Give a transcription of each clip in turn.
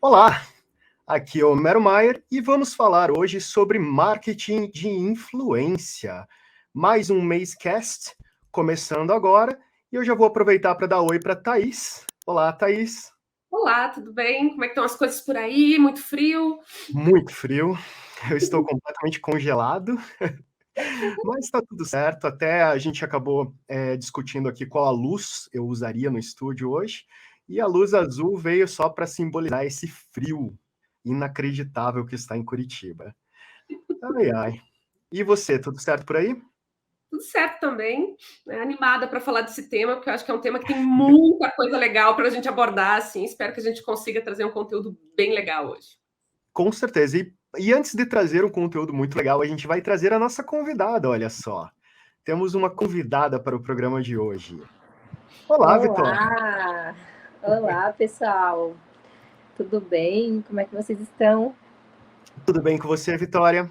Olá, aqui é o Mero Maier e vamos falar hoje sobre marketing de influência. Mais um Macecast começando agora e eu já vou aproveitar para dar oi para Thaís. Olá, Thaís. Olá, tudo bem? Como é que estão as coisas por aí? Muito frio? Muito frio, eu estou completamente congelado, mas está tudo certo. Até a gente acabou discutindo aqui qual a luz eu usaria no estúdio hoje e a luz azul veio só para simbolizar esse frio inacreditável que está em Curitiba. Ai, ai. E você, tudo certo por aí? Tudo certo também, né? Animada para falar desse tema, porque eu acho que é um tema que tem muita coisa legal para a gente abordar, assim. Espero que a gente consiga trazer um conteúdo bem legal hoje. Com certeza. E antes de trazer um conteúdo muito legal, a gente vai trazer a nossa convidada, olha só. Temos uma convidada para o programa de hoje. Olá, Vitória. Olá! Olá, pessoal! Tudo bem? Como é que vocês estão? Tudo bem com você, Vitória?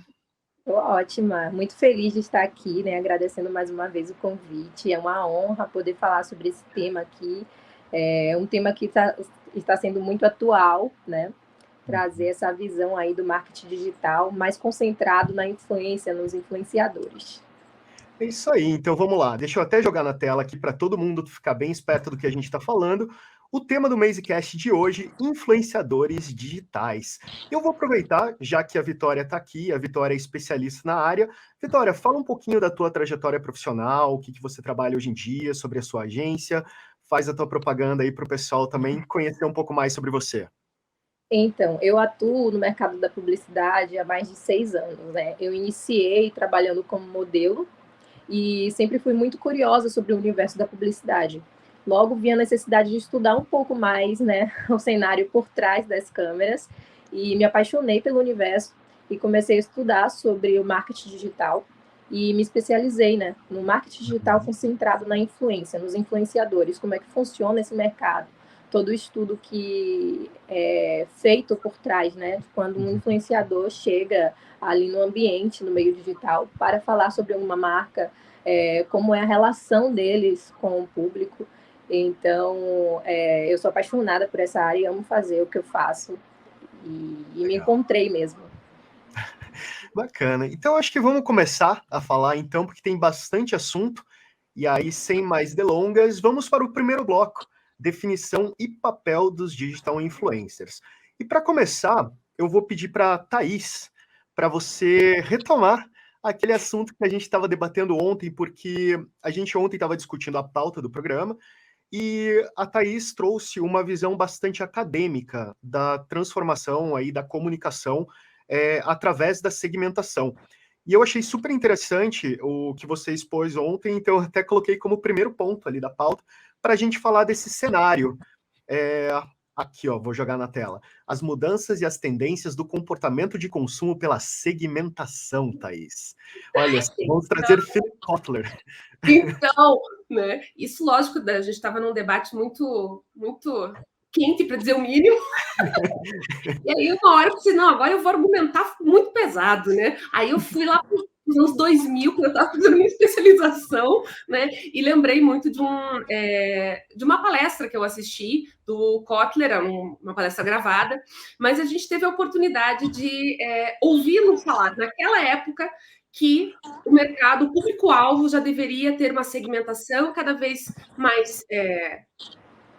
Tô ótima, muito feliz de estar aqui, né? Agradecendo mais uma vez o convite. É uma honra poder falar sobre esse tema aqui. É um tema que está sendo muito atual, né? Trazer essa visão aí do marketing digital mais concentrado na influência, nos influenciadores. É isso aí, então vamos lá. Deixa eu até jogar na tela aqui para todo mundo ficar bem esperto do que a gente está falando. O tema do Macecast de hoje, influenciadores digitais. Eu vou aproveitar, já que a Vitória está aqui, a Vitória é especialista na área. Vitória, fala um pouquinho da tua trajetória profissional, o que você trabalha hoje em dia, sobre a sua agência, faz a tua propaganda aí para o pessoal também conhecer um pouco mais sobre você. Então, eu atuo no mercado da publicidade há mais de 6 anos, né? Eu iniciei trabalhando como modelo e sempre fui muito curiosa sobre o universo da publicidade. Logo vi a necessidade de estudar um pouco mais, né, o cenário por trás das câmeras e me apaixonei pelo universo e comecei a estudar sobre o marketing digital e me especializei, né, no marketing digital concentrado na influência, nos influenciadores, como é que funciona esse mercado, todo o estudo que é feito por trás, né, quando um influenciador chega ali no ambiente, no meio digital, para falar sobre uma marca, como é a relação deles com o público. Então, eu sou apaixonada por essa área e amo fazer o que eu faço. E me encontrei mesmo. Bacana. Então, acho que vamos começar a falar, então, porque tem bastante assunto. E aí, sem mais delongas, vamos para o primeiro bloco, definição e papel dos digital influencers. E para começar, eu vou pedir para a Thaís, para você retomar aquele assunto que a gente estava debatendo ontem, porque a gente ontem estava discutindo a pauta do programa, e a Thaís trouxe uma visão bastante acadêmica da transformação aí da comunicação através da segmentação. E eu achei super interessante o que você expôs ontem, então eu até coloquei como primeiro ponto ali da pauta para a gente falar desse cenário. Aqui, ó, vou jogar na tela. As mudanças e as tendências do comportamento de consumo pela segmentação, Thaís. Olha, vamos trazer Philip Kotler. Então, né? Isso, lógico, a gente estava num debate muito, muito quente, para dizer o mínimo. E aí, uma hora eu pensei, não, agora eu vou argumentar muito pesado, né? Aí eu fui lá para os anos 2000, quando eu estava fazendo minha especialização, né? E lembrei muito de uma palestra que eu assisti do Kotler, uma palestra gravada, mas a gente teve a oportunidade de ouvi-lo falar naquela época que o mercado, o público-alvo já deveria ter uma segmentação cada vez mais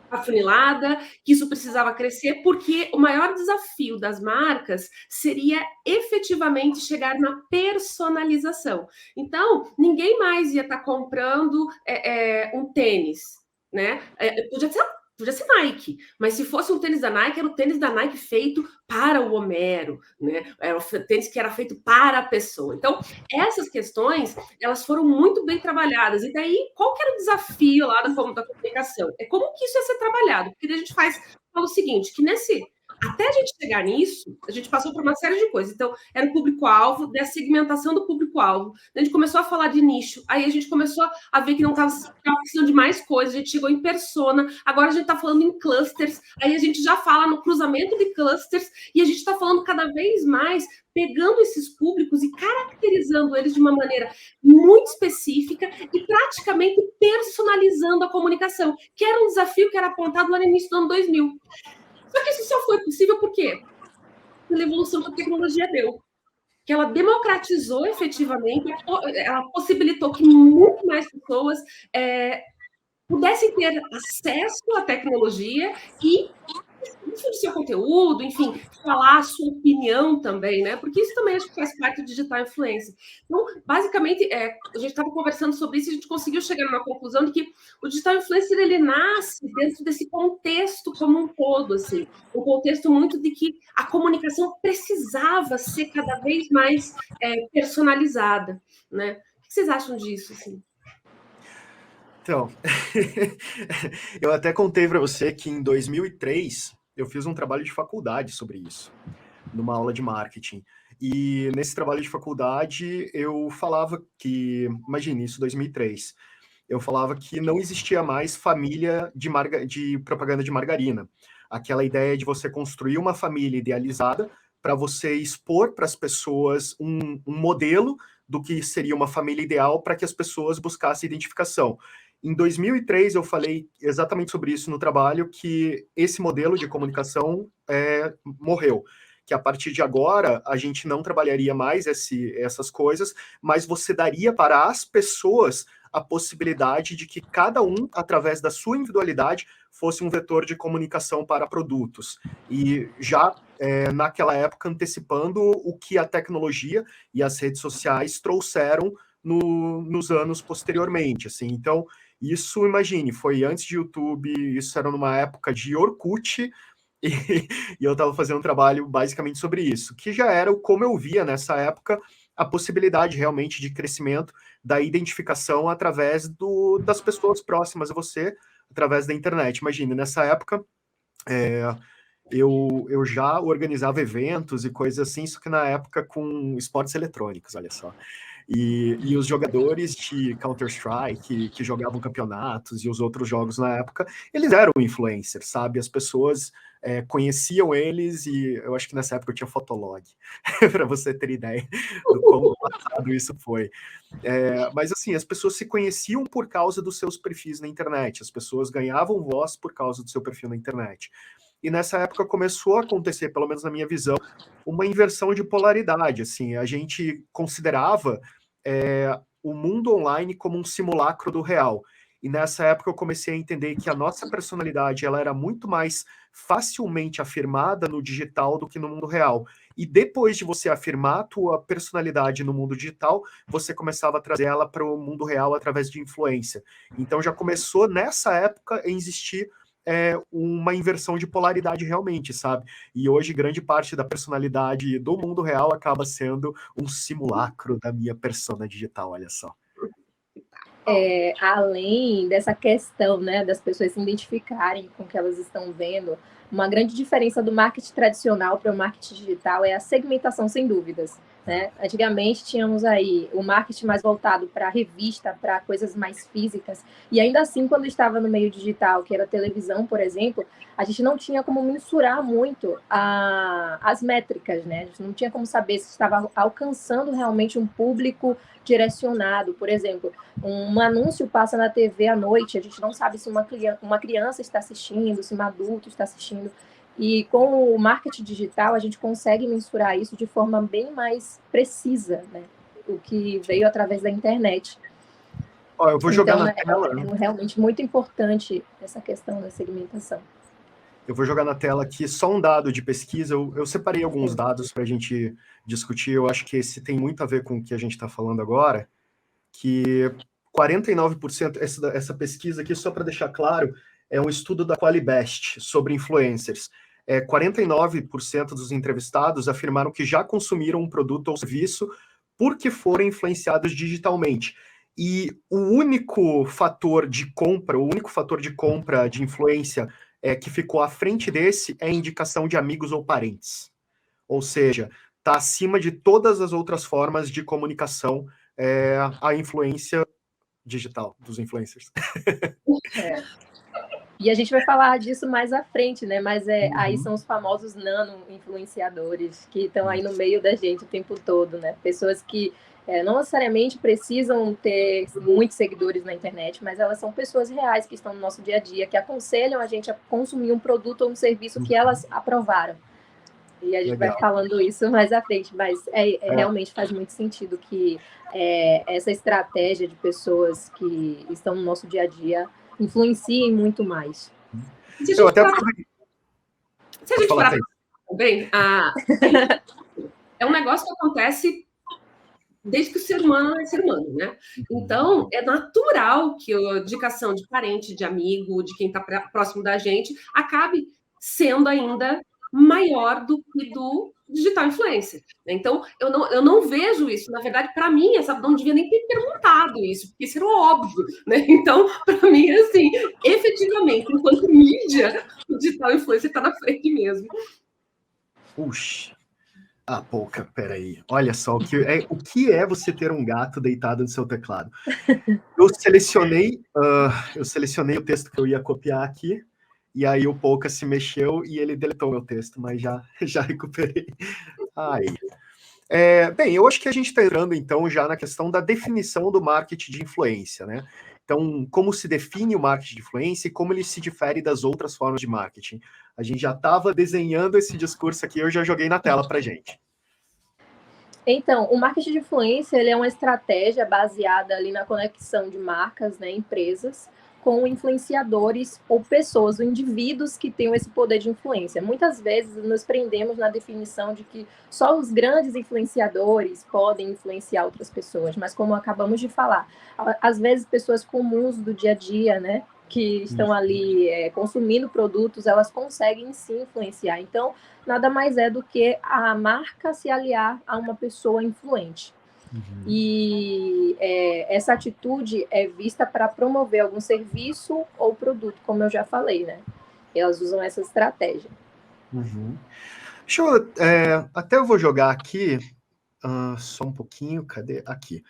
afunilada, que isso precisava crescer, porque o maior desafio das marcas seria efetivamente chegar na personalização. Então, ninguém mais ia estar comprando um tênis, né? Podia ser Nike, mas se fosse um tênis da Nike, era o tênis da Nike feito para o Homero, né? Era o tênis que era feito para a pessoa. Então, essas questões, elas foram muito bem trabalhadas. E daí, qual que era o desafio lá da comunicação? É como que isso ia ser trabalhado? Porque a gente fala o seguinte, que até a gente chegar nisso, a gente passou por uma série de coisas. Então, era o público-alvo, da segmentação do público-alvo. A gente começou a falar de nicho, aí a gente começou a ver que não estava precisando de mais coisas, a gente chegou em persona, agora a gente está falando em clusters, aí a gente já fala no cruzamento de clusters, e a gente está falando cada vez mais, pegando esses públicos e caracterizando eles de uma maneira muito específica e praticamente personalizando a comunicação, que era um desafio que era apontado lá no início do ano 2000. Só que isso só foi possível por quê? Pela evolução que a tecnologia deu. Que ela democratizou efetivamente, ela possibilitou que muito mais pessoas pudessem ter acesso à tecnologia e do seu conteúdo, enfim, falar a sua opinião também, né? Porque isso também acho que faz parte do digital influencer. Então, basicamente, a gente estava conversando sobre isso e a gente conseguiu chegar numa conclusão de que o digital influencer ele nasce dentro desse contexto como um todo, assim, um contexto muito de que a comunicação precisava ser cada vez mais personalizada, né? O que vocês acham disso, assim? Então, eu até contei para você que em 2003 eu fiz um trabalho de faculdade sobre isso, numa aula de marketing. E nesse trabalho de faculdade eu falava que, imagine isso, 2003, eu falava que não existia mais família de propaganda de margarina. Aquela ideia de você construir uma família idealizada para você expor para as pessoas um modelo do que seria uma família ideal para que as pessoas buscassem identificação. Em 2003, eu falei exatamente sobre isso no trabalho, que esse modelo de comunicação morreu. Que a partir de agora, a gente não trabalharia mais essas coisas, mas você daria para as pessoas a possibilidade de que cada um, através da sua individualidade, fosse um vetor de comunicação para produtos. E já naquela época, antecipando o que a tecnologia e as redes sociais trouxeram nos anos posteriormente. Assim. Então, isso, imagine, foi antes de YouTube, isso era numa época de Orkut, e eu estava fazendo um trabalho basicamente sobre isso, que já era como eu via nessa época a possibilidade realmente de crescimento da identificação através das pessoas próximas a você, através da internet. Imagine, nessa época, eu já organizava eventos e coisas assim, só que na época com esportes eletrônicos, olha só. E os jogadores de Counter-Strike que jogavam campeonatos e os outros jogos na época, eles eram influencers, sabe? As pessoas conheciam eles e eu acho que nessa época eu tinha Fotolog, para você ter ideia do como passado isso foi. Mas assim, as pessoas se conheciam por causa dos seus perfis na internet, as pessoas ganhavam voz por causa do seu perfil na internet. E nessa época começou a acontecer, pelo menos na minha visão, uma inversão de polaridade. Assim, a gente considerava o mundo online como um simulacro do real. E nessa época eu comecei a entender que a nossa personalidade ela era muito mais facilmente afirmada no digital do que no mundo real. E depois de você afirmar a tua personalidade no mundo digital, você começava a trazer ela para o mundo real através de influência. Então já começou nessa época a existir uma inversão de polaridade realmente, sabe? E hoje grande parte da personalidade do mundo real acaba sendo um simulacro da minha persona digital, olha só. Além dessa questão, né, das pessoas se identificarem com o que elas estão vendo, uma grande diferença do marketing tradicional para o marketing digital é a segmentação, sem dúvidas. Né? Antigamente tínhamos aí o marketing mais voltado para revista, para coisas mais físicas, e ainda assim, quando estava no meio digital, que era televisão, por exemplo, a gente não tinha como mensurar muito as métricas, né? A gente não tinha como saber se estava alcançando realmente um público direcionado. Por exemplo, um anúncio passa na TV à noite, a gente não sabe se uma criança está assistindo, se um adulto está assistindo. E com o marketing digital, a gente consegue mensurar isso de forma bem mais precisa, né? O que veio através da internet. Eu vou jogar na tela. É realmente muito importante essa questão da segmentação. Eu vou jogar na tela aqui só um dado de pesquisa. Eu separei alguns dados para a gente discutir. Eu acho que esse tem muito a ver com o que a gente está falando agora, que 49%, essa pesquisa aqui, só para deixar claro, é um estudo da Qualibest sobre influencers. 49% dos entrevistados afirmaram que já consumiram um produto ou serviço porque foram influenciados digitalmente. E o único fator de compra de influência que ficou à frente desse é a indicação de amigos ou parentes. Ou seja, está acima de todas as outras formas de comunicação a influência digital dos influencers. E a gente vai falar disso mais à frente, né? Mas aí são os famosos nano-influenciadores que estão aí no meio da gente o tempo todo, né? Pessoas que não necessariamente precisam ter muitos seguidores na internet, mas elas são pessoas reais que estão no nosso dia a dia, que aconselham a gente a consumir um produto ou um serviço que elas aprovaram. E a gente vai falando isso mais à frente, mas realmente faz muito sentido que essa estratégia de pessoas que estão no nosso dia a dia influenciem muito mais. Se a gente parar também, é um negócio que acontece desde que o ser humano é ser humano, né? Então, é natural que a indicação de parente, de amigo, de quem está próximo da gente, acabe sendo ainda maior do que do digital influencer. Então, eu não vejo isso. Na verdade, para mim, não devia nem ter perguntado isso, porque isso era óbvio, né? Então, para mim, assim, efetivamente, enquanto mídia, o digital influencer está na frente mesmo. Puxa. Pouca, peraí. Olha só, o que é você ter um gato deitado no seu teclado? Eu selecionei o texto que eu ia copiar aqui, e aí o Pouca se mexeu e ele deletou meu texto, mas já recuperei. Bem, eu acho que a gente está entrando, então, já na questão da definição do marketing de influência, né? Então, como se define o marketing de influência e como ele se difere das outras formas de marketing. A gente já estava desenhando esse discurso aqui, eu já joguei na tela para a gente. Então, o marketing de influência ele é uma estratégia baseada ali na conexão de marcas, né, empresas, com influenciadores ou pessoas, ou indivíduos que tenham esse poder de influência. Muitas vezes nos prendemos na definição de que só os grandes influenciadores podem influenciar outras pessoas, mas como acabamos de falar, às vezes pessoas comuns do dia a dia, né, que estão ali consumindo produtos, elas conseguem sim influenciar. Então, nada mais é do que a marca se aliar a uma pessoa influente. E essa atitude é vista para promover algum serviço ou produto, como eu já falei, né? Elas usam essa estratégia. Deixa eu, até eu vou jogar aqui, só um pouquinho, cadê? Aqui.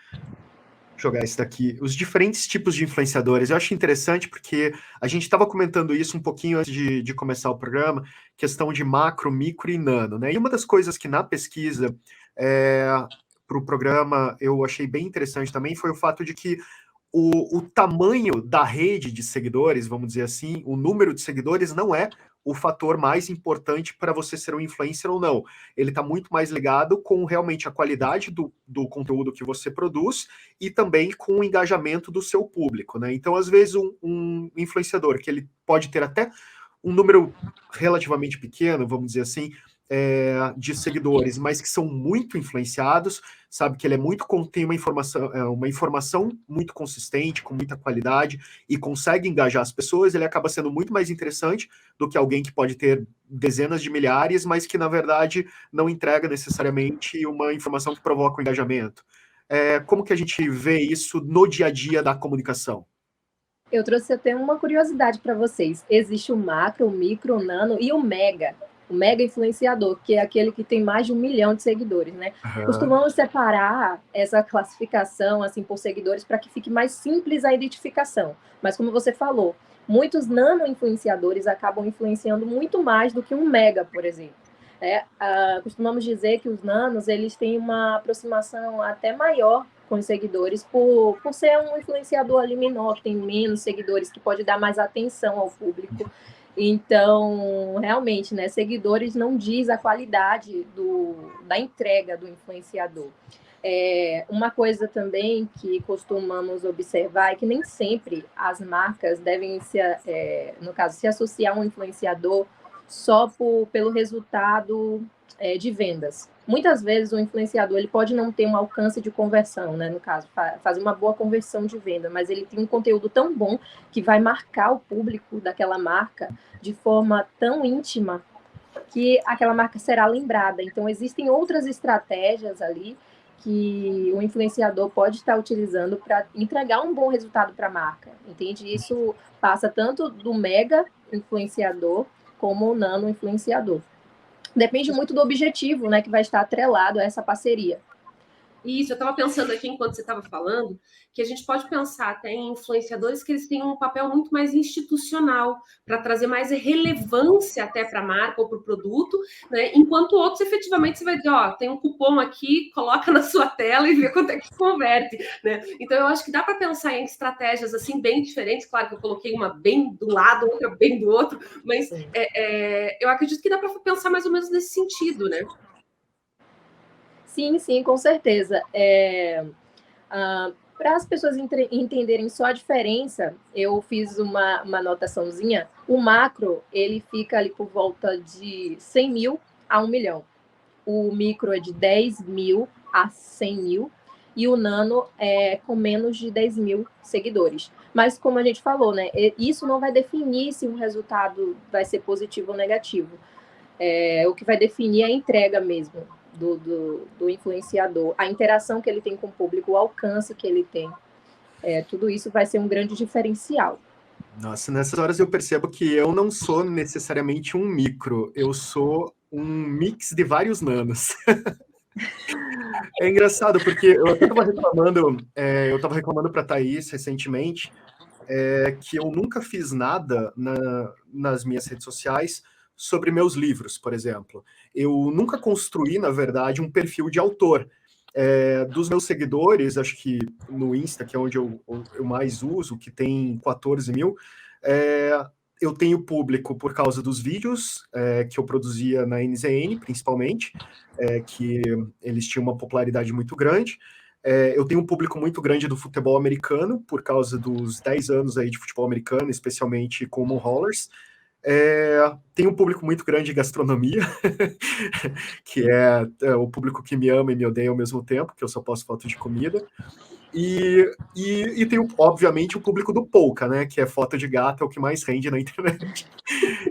Jogar esse daqui, os diferentes tipos de influenciadores. Eu acho interessante porque a gente estava comentando isso um pouquinho antes de começar o programa, questão de macro, micro e nano, né? E uma das coisas que na pesquisa para o programa eu achei bem interessante também foi o fato de que o tamanho da rede de seguidores, vamos dizer assim, o número de seguidores não é o fator mais importante para você ser um influencer ou não. Ele está muito mais ligado com realmente a qualidade do conteúdo que você produz e também com o engajamento do seu público, né? Então, às vezes, um influenciador que ele pode ter até um número relativamente pequeno, vamos dizer assim, de seguidores, mas que são muito influenciados, sabe que ele tem uma informação muito consistente, com muita qualidade e consegue engajar as pessoas, ele acaba sendo muito mais interessante do que alguém que pode ter dezenas de milhares, mas que na verdade não entrega necessariamente uma informação que provoca o engajamento. Como que a gente vê isso no dia a dia da comunicação? Eu trouxe até uma curiosidade para vocês. Existe o macro, o micro, o nano e o mega influenciador, que é aquele que tem mais de 1 milhão de seguidores, né? Costumamos separar essa classificação assim por seguidores para que fique mais simples a identificação. Mas como você falou, muitos nano influenciadores acabam influenciando muito mais do que um mega, por exemplo. Costumamos dizer que os nanos eles têm uma aproximação até maior com os seguidores por ser um influenciador ali menor, que tem menos seguidores, que pode dar mais atenção ao público. Então, realmente, né, seguidores não diz a qualidade da entrega do influenciador. Uma coisa também que costumamos observar é que nem sempre as marcas devem, no caso, se associar a um influenciador só pelo resultado de vendas. Muitas vezes o influenciador ele pode não ter um alcance de conversão, né? No caso, fazer uma boa conversão de venda, mas ele tem um conteúdo tão bom que vai marcar o público daquela marca de forma tão íntima que aquela marca será lembrada. Então, existem outras estratégias ali que o influenciador pode estar utilizando para entregar um bom resultado para a marca, entende? Isso passa tanto do mega influenciador como o nano influenciador. Depende muito do objetivo, né, que vai estar atrelado a essa parceria. Isso, eu estava pensando aqui enquanto você estava falando, que a gente pode pensar até em influenciadores que eles têm um papel muito mais institucional, para trazer mais relevância até para a marca ou para o produto, né? Enquanto outros, efetivamente, você vai dizer, ó, tem um cupom aqui, coloca na sua tela e vê quanto é que converte, né? Então, eu acho que dá para pensar em estratégias assim bem diferentes. Claro que eu coloquei uma bem do lado, outra bem do outro, mas eu acredito que dá para pensar mais ou menos nesse sentido, né? Sim, sim, com certeza. Para as pessoas entenderem só a diferença, eu fiz uma anotaçãozinha. O macro, ele fica ali por volta de 100 mil a 1 milhão. O micro é de 10 mil a 100 mil. E o nano é com menos de 10 mil seguidores. Mas, como a gente falou, né, isso não vai definir se o resultado vai ser positivo ou negativo. O que vai definir é a entrega mesmo do influenciador, a interação que ele tem com o público, o alcance que ele tem. Tudo isso vai ser um grande diferencial. Nossa, nessas horas eu percebo que eu não sou necessariamente um micro, eu sou um mix de vários nanos. É engraçado, porque eu até estava reclamando para a Thaís recentemente, que eu nunca fiz nada nas minhas redes sociais sobre meus livros, por exemplo. Eu nunca construí, na verdade, um perfil de autor. Dos meus seguidores, acho que no Insta, que é onde eu mais uso, que tem 14 mil, eu tenho público por causa dos vídeos que eu produzia na NZN, principalmente, que eles tinham uma popularidade muito grande. Eu tenho um público muito grande do futebol americano, por causa dos 10 anos aí de futebol americano, especialmente com o Mo Hollers. Tem um público muito grande de gastronomia, que é o público que me ama e me odeia ao mesmo tempo, que eu só posto foto de comida. E tem, obviamente, o público do Pouca, né? Que é foto de gato, é o que mais rende na internet.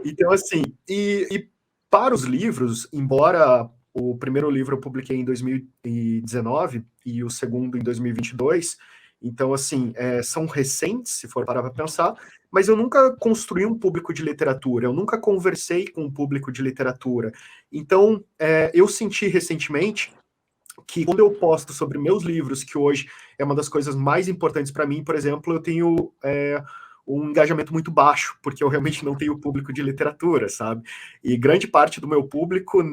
Então, assim, e para os livros, embora o primeiro livro eu publiquei em 2019 e o segundo em 2022, então, assim, são recentes, se for parar para pensar, mas eu nunca construí um público de literatura, eu nunca conversei com um público de literatura. Então, eu senti recentemente que quando eu posto sobre meus livros, que hoje é uma das coisas mais importantes para mim, por exemplo, eu tenho um engajamento muito baixo, porque eu realmente não tenho público de literatura, sabe? E grande parte do meu público,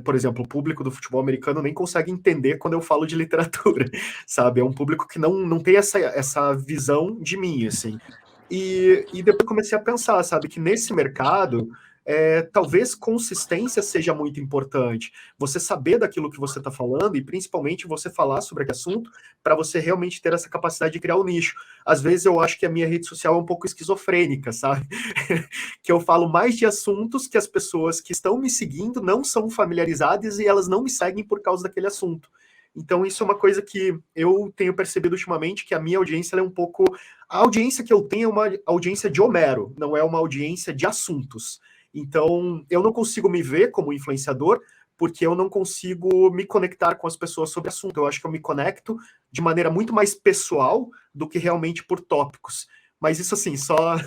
por exemplo, o público do futebol americano nem consegue entender quando eu falo de literatura, sabe? É um público que não tem essa visão de mim, assim. E depois comecei a pensar, sabe, que nesse mercado talvez consistência seja muito importante. Você saber daquilo que você está falando e principalmente você falar sobre aquele assunto para você realmente ter essa capacidade de criar o nicho. Às vezes eu acho que a minha rede social é um pouco esquizofrênica, sabe? Que eu falo mais de assuntos que as pessoas que estão me seguindo não são familiarizadas e elas não me seguem por causa daquele assunto. Então, isso é uma coisa que eu tenho percebido ultimamente, que a minha audiência é um pouco... A audiência que eu tenho é uma audiência de Homero, não é uma audiência de assuntos. Então, eu não consigo me ver como influenciador, porque eu não consigo me conectar com as pessoas sobre assunto. Eu acho que eu me conecto de maneira muito mais pessoal do que realmente por tópicos. Mas isso, assim, só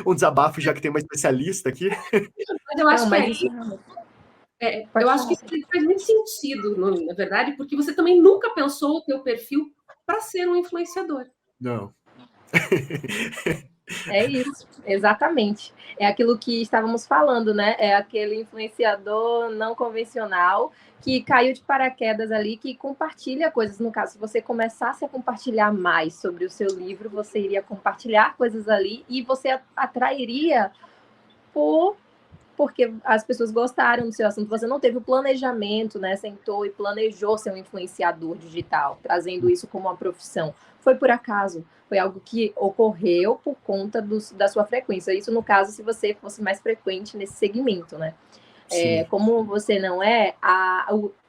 um desabafo, já que tem uma especialista aqui. Mas eu acho eu acho que isso faz muito sentido, na verdade, porque você também nunca pensou o teu perfil para ser um influenciador. Não. É isso, exatamente. É aquilo que estávamos falando, né? É aquele influenciador não convencional que caiu de paraquedas ali, que compartilha coisas. No caso, se você começasse a compartilhar mais sobre o seu livro, você iria compartilhar coisas ali e você atrairia porque as pessoas gostaram do seu assunto, você não teve o planejamento, né? Sentou e planejou ser um influenciador digital, trazendo isso como uma profissão. Foi por acaso, foi algo que ocorreu por conta da sua frequência. Isso, no caso, se você fosse mais frequente nesse segmento, né? Como você não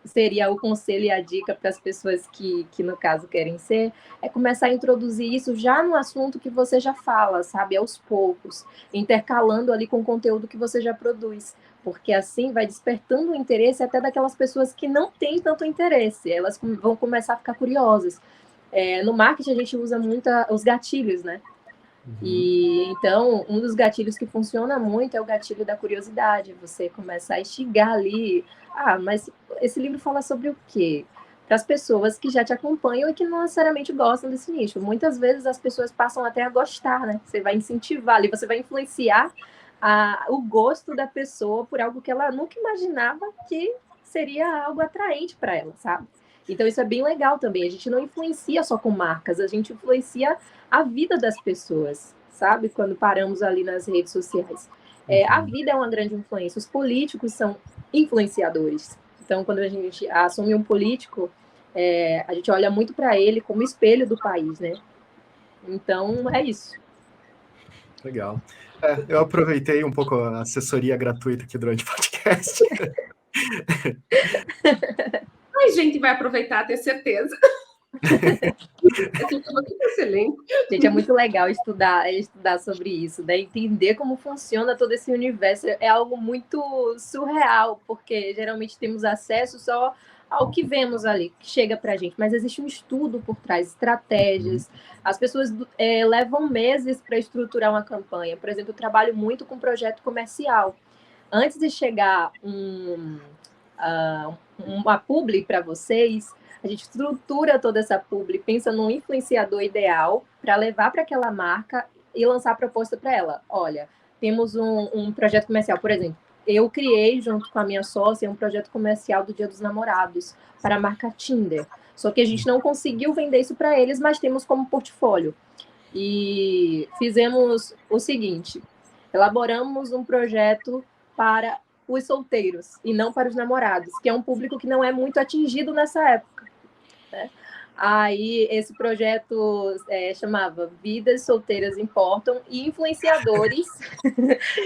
seria o conselho e a dica para as pessoas que, no caso, querem ser, é começar a introduzir isso já no assunto que você já fala, sabe? Aos poucos, intercalando ali com o conteúdo que você já produz. Porque assim vai despertando o interesse até daquelas pessoas que não têm tanto interesse. Elas vão começar a ficar curiosas. No marketing, a gente usa muito os gatilhos, né? E então, um dos gatilhos que funciona muito é o gatilho da curiosidade. Você começa a instigar ali, mas esse livro fala sobre o quê? para as pessoas que já te acompanham e que não necessariamente gostam desse nicho. Muitas vezes as pessoas passam até a gostar, né? Você vai incentivar ali, você vai influenciar o gosto da pessoa por algo que ela nunca imaginava que seria algo atraente para ela, sabe? Então isso é bem legal também. A gente não influencia só com marcas, a gente influencia a vida das pessoas, sabe? Quando paramos ali nas redes sociais. A vida é uma grande influência. Os políticos são influenciadores. Então, quando a gente assume um político, a gente olha muito para ele como espelho do país, né? Então, é isso. Legal. Eu aproveitei um pouco a assessoria gratuita aqui durante o podcast. Ai, gente, vai aproveitar, tenho certeza. Excelente. Gente, é muito legal estudar sobre isso, né? Entender como funciona todo esse universo é algo muito surreal, porque geralmente temos acesso só ao que vemos ali, que chega para a gente, mas existe um estudo por trás, estratégias. As pessoas levam meses para estruturar uma campanha. Por exemplo, eu trabalho muito com projeto comercial. Antes de chegar uma publi para vocês, a gente estrutura toda essa publi, pensa num influenciador ideal para levar para aquela marca e lançar a proposta para ela. Olha, temos um projeto comercial, por exemplo, eu criei, junto com a minha sócia, um projeto comercial do Dia dos Namorados para a marca Tinder. Só que a gente não conseguiu vender isso para eles, mas temos como portfólio. E fizemos o seguinte, elaboramos um projeto para os solteiros e não para os namorados, que é um público que não é muito atingido nessa época, né? Aí esse projeto chamava Vidas Solteiras Importam, e influenciadores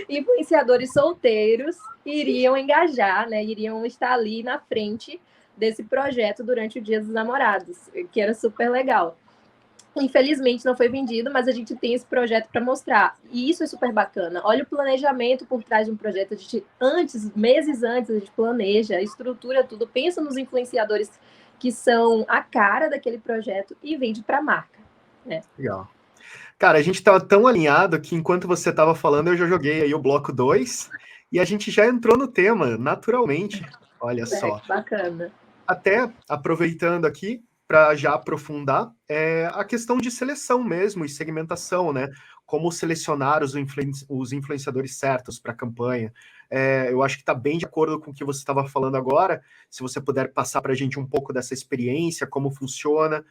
influenciadores solteiros iriam engajar, né? Iriam estar ali na frente desse projeto durante o Dia dos Namorados, que era super legal. Infelizmente não foi vendido, mas a gente tem esse projeto para mostrar. E isso é super bacana. Olha o planejamento por trás de um projeto. A gente, meses antes, a gente planeja, estrutura tudo, pensa nos influenciadores que são a cara daquele projeto e vende para a marca, né? Legal. Cara, a gente estava tão alinhado que enquanto você estava falando, eu já joguei aí o bloco 2 e a gente já entrou no tema, naturalmente. Olha só. Que bacana. Até aproveitando aqui, para já aprofundar, a questão de seleção mesmo e segmentação, né? Como selecionar os influenciadores certos para a campanha. Eu acho que está bem de acordo com o que você estava falando agora. Se você puder passar para a gente um pouco dessa experiência, como funciona.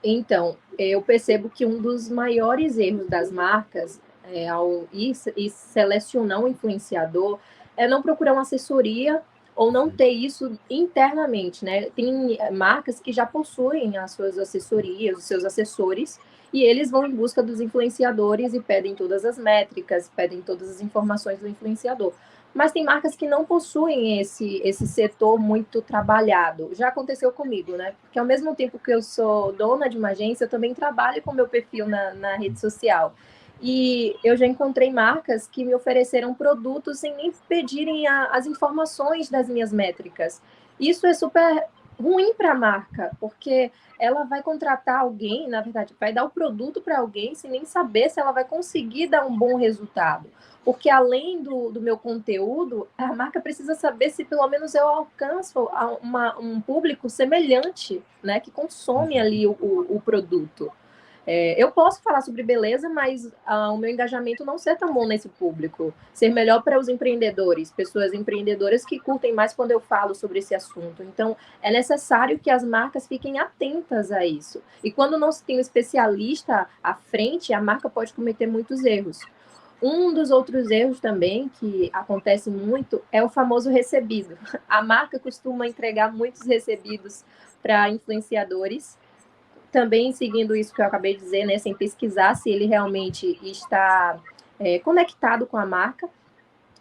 Então, eu percebo que um dos maiores erros das marcas ao ir selecionar um influenciador é não procurar uma assessoria ou não ter isso internamente, né? Tem marcas que já possuem as suas assessorias, os seus assessores, e eles vão em busca dos influenciadores e pedem todas as métricas, pedem todas as informações do influenciador. Mas tem marcas que não possuem esse setor muito trabalhado. Já aconteceu comigo, né? Porque ao mesmo tempo que eu sou dona de uma agência, eu também trabalho com o meu perfil na rede social. E eu já encontrei marcas que me ofereceram produtos sem nem pedirem as informações das minhas métricas. Isso é super ruim para a marca, porque ela vai contratar alguém, na verdade, vai dar o produto para alguém sem nem saber se ela vai conseguir dar um bom resultado. Porque além do meu conteúdo, a marca precisa saber se pelo menos eu alcanço um público semelhante, né, que consome ali o produto. Eu posso falar sobre beleza, mas o meu engajamento não ser tão bom nesse público. Ser melhor para os empreendedores, pessoas empreendedoras que curtem mais quando eu falo sobre esse assunto. Então, é necessário que as marcas fiquem atentas a isso. E quando não se tem um especialista à frente, a marca pode cometer muitos erros. Um dos outros erros também que acontece muito é o famoso recebido. A marca costuma entregar muitos recebidos para influenciadores, também seguindo isso que eu acabei de dizer, né, sem pesquisar se ele realmente está conectado com a marca,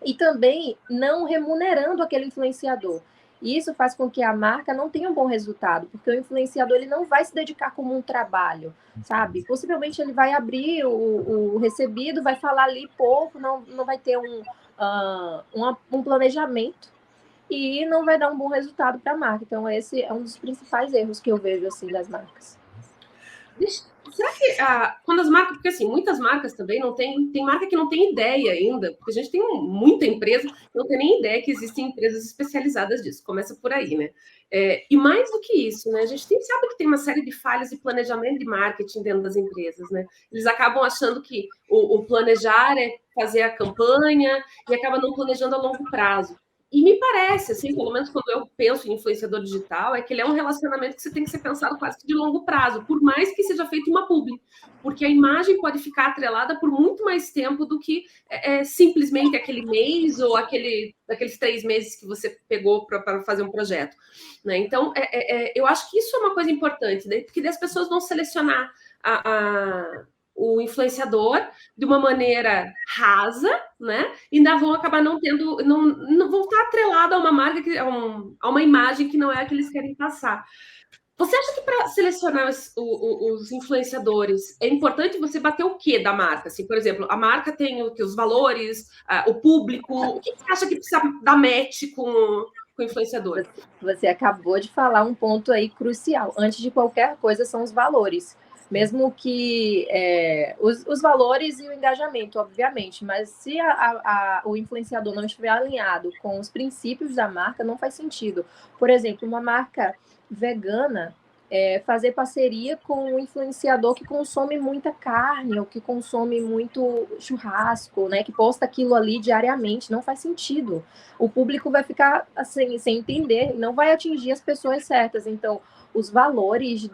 e também não remunerando aquele influenciador. E isso faz com que a marca não tenha um bom resultado, porque o influenciador ele não vai se dedicar como um trabalho, sabe? Possivelmente ele vai abrir o recebido, vai falar ali pouco, não vai ter um planejamento e não vai dar um bom resultado para a marca. Então, esse é um dos principais erros que eu vejo assim das marcas. Será que quando as marcas, porque assim, muitas marcas também não tem marca que não tem ideia ainda, porque a gente tem muita empresa que não tem nem ideia que existem empresas especializadas disso, começa por aí, né? E mais do que isso, né? A gente sabe que tem uma série de falhas de planejamento de marketing dentro das empresas, né? Eles acabam achando que o planejar é fazer a campanha e acaba não planejando a longo prazo. E me parece, assim, pelo menos quando eu penso em influenciador digital, é que ele é um relacionamento que você tem que ser pensado quase que de longo prazo, por mais que seja feito uma publi, porque a imagem pode ficar atrelada por muito mais tempo do que simplesmente aquele mês ou aqueles 3 meses que você pegou para fazer um projeto. Né? Então, eu acho que isso é uma coisa importante, né? Porque as pessoas vão selecionar o influenciador de uma maneira rasa, né? E ainda vão acabar não vão estar atrelado a uma marca, a uma imagem que não é a que eles querem passar. Você acha que para selecionar os influenciadores é importante você bater o quê da marca? Assim, por exemplo, a marca tem os valores, o público. O que você acha que precisa dar match com o influenciador? Você acabou de falar um ponto aí crucial. Antes de qualquer coisa, são os valores. Mesmo que os valores e o engajamento, obviamente, mas se o influenciador não estiver alinhado com os princípios da marca, não faz sentido. Por exemplo, uma marca vegana fazer parceria com um influenciador que consome muita carne ou que consome muito churrasco, né, que posta aquilo ali diariamente, não faz sentido. O público vai ficar assim, sem entender, não vai atingir as pessoas certas. Então, os valores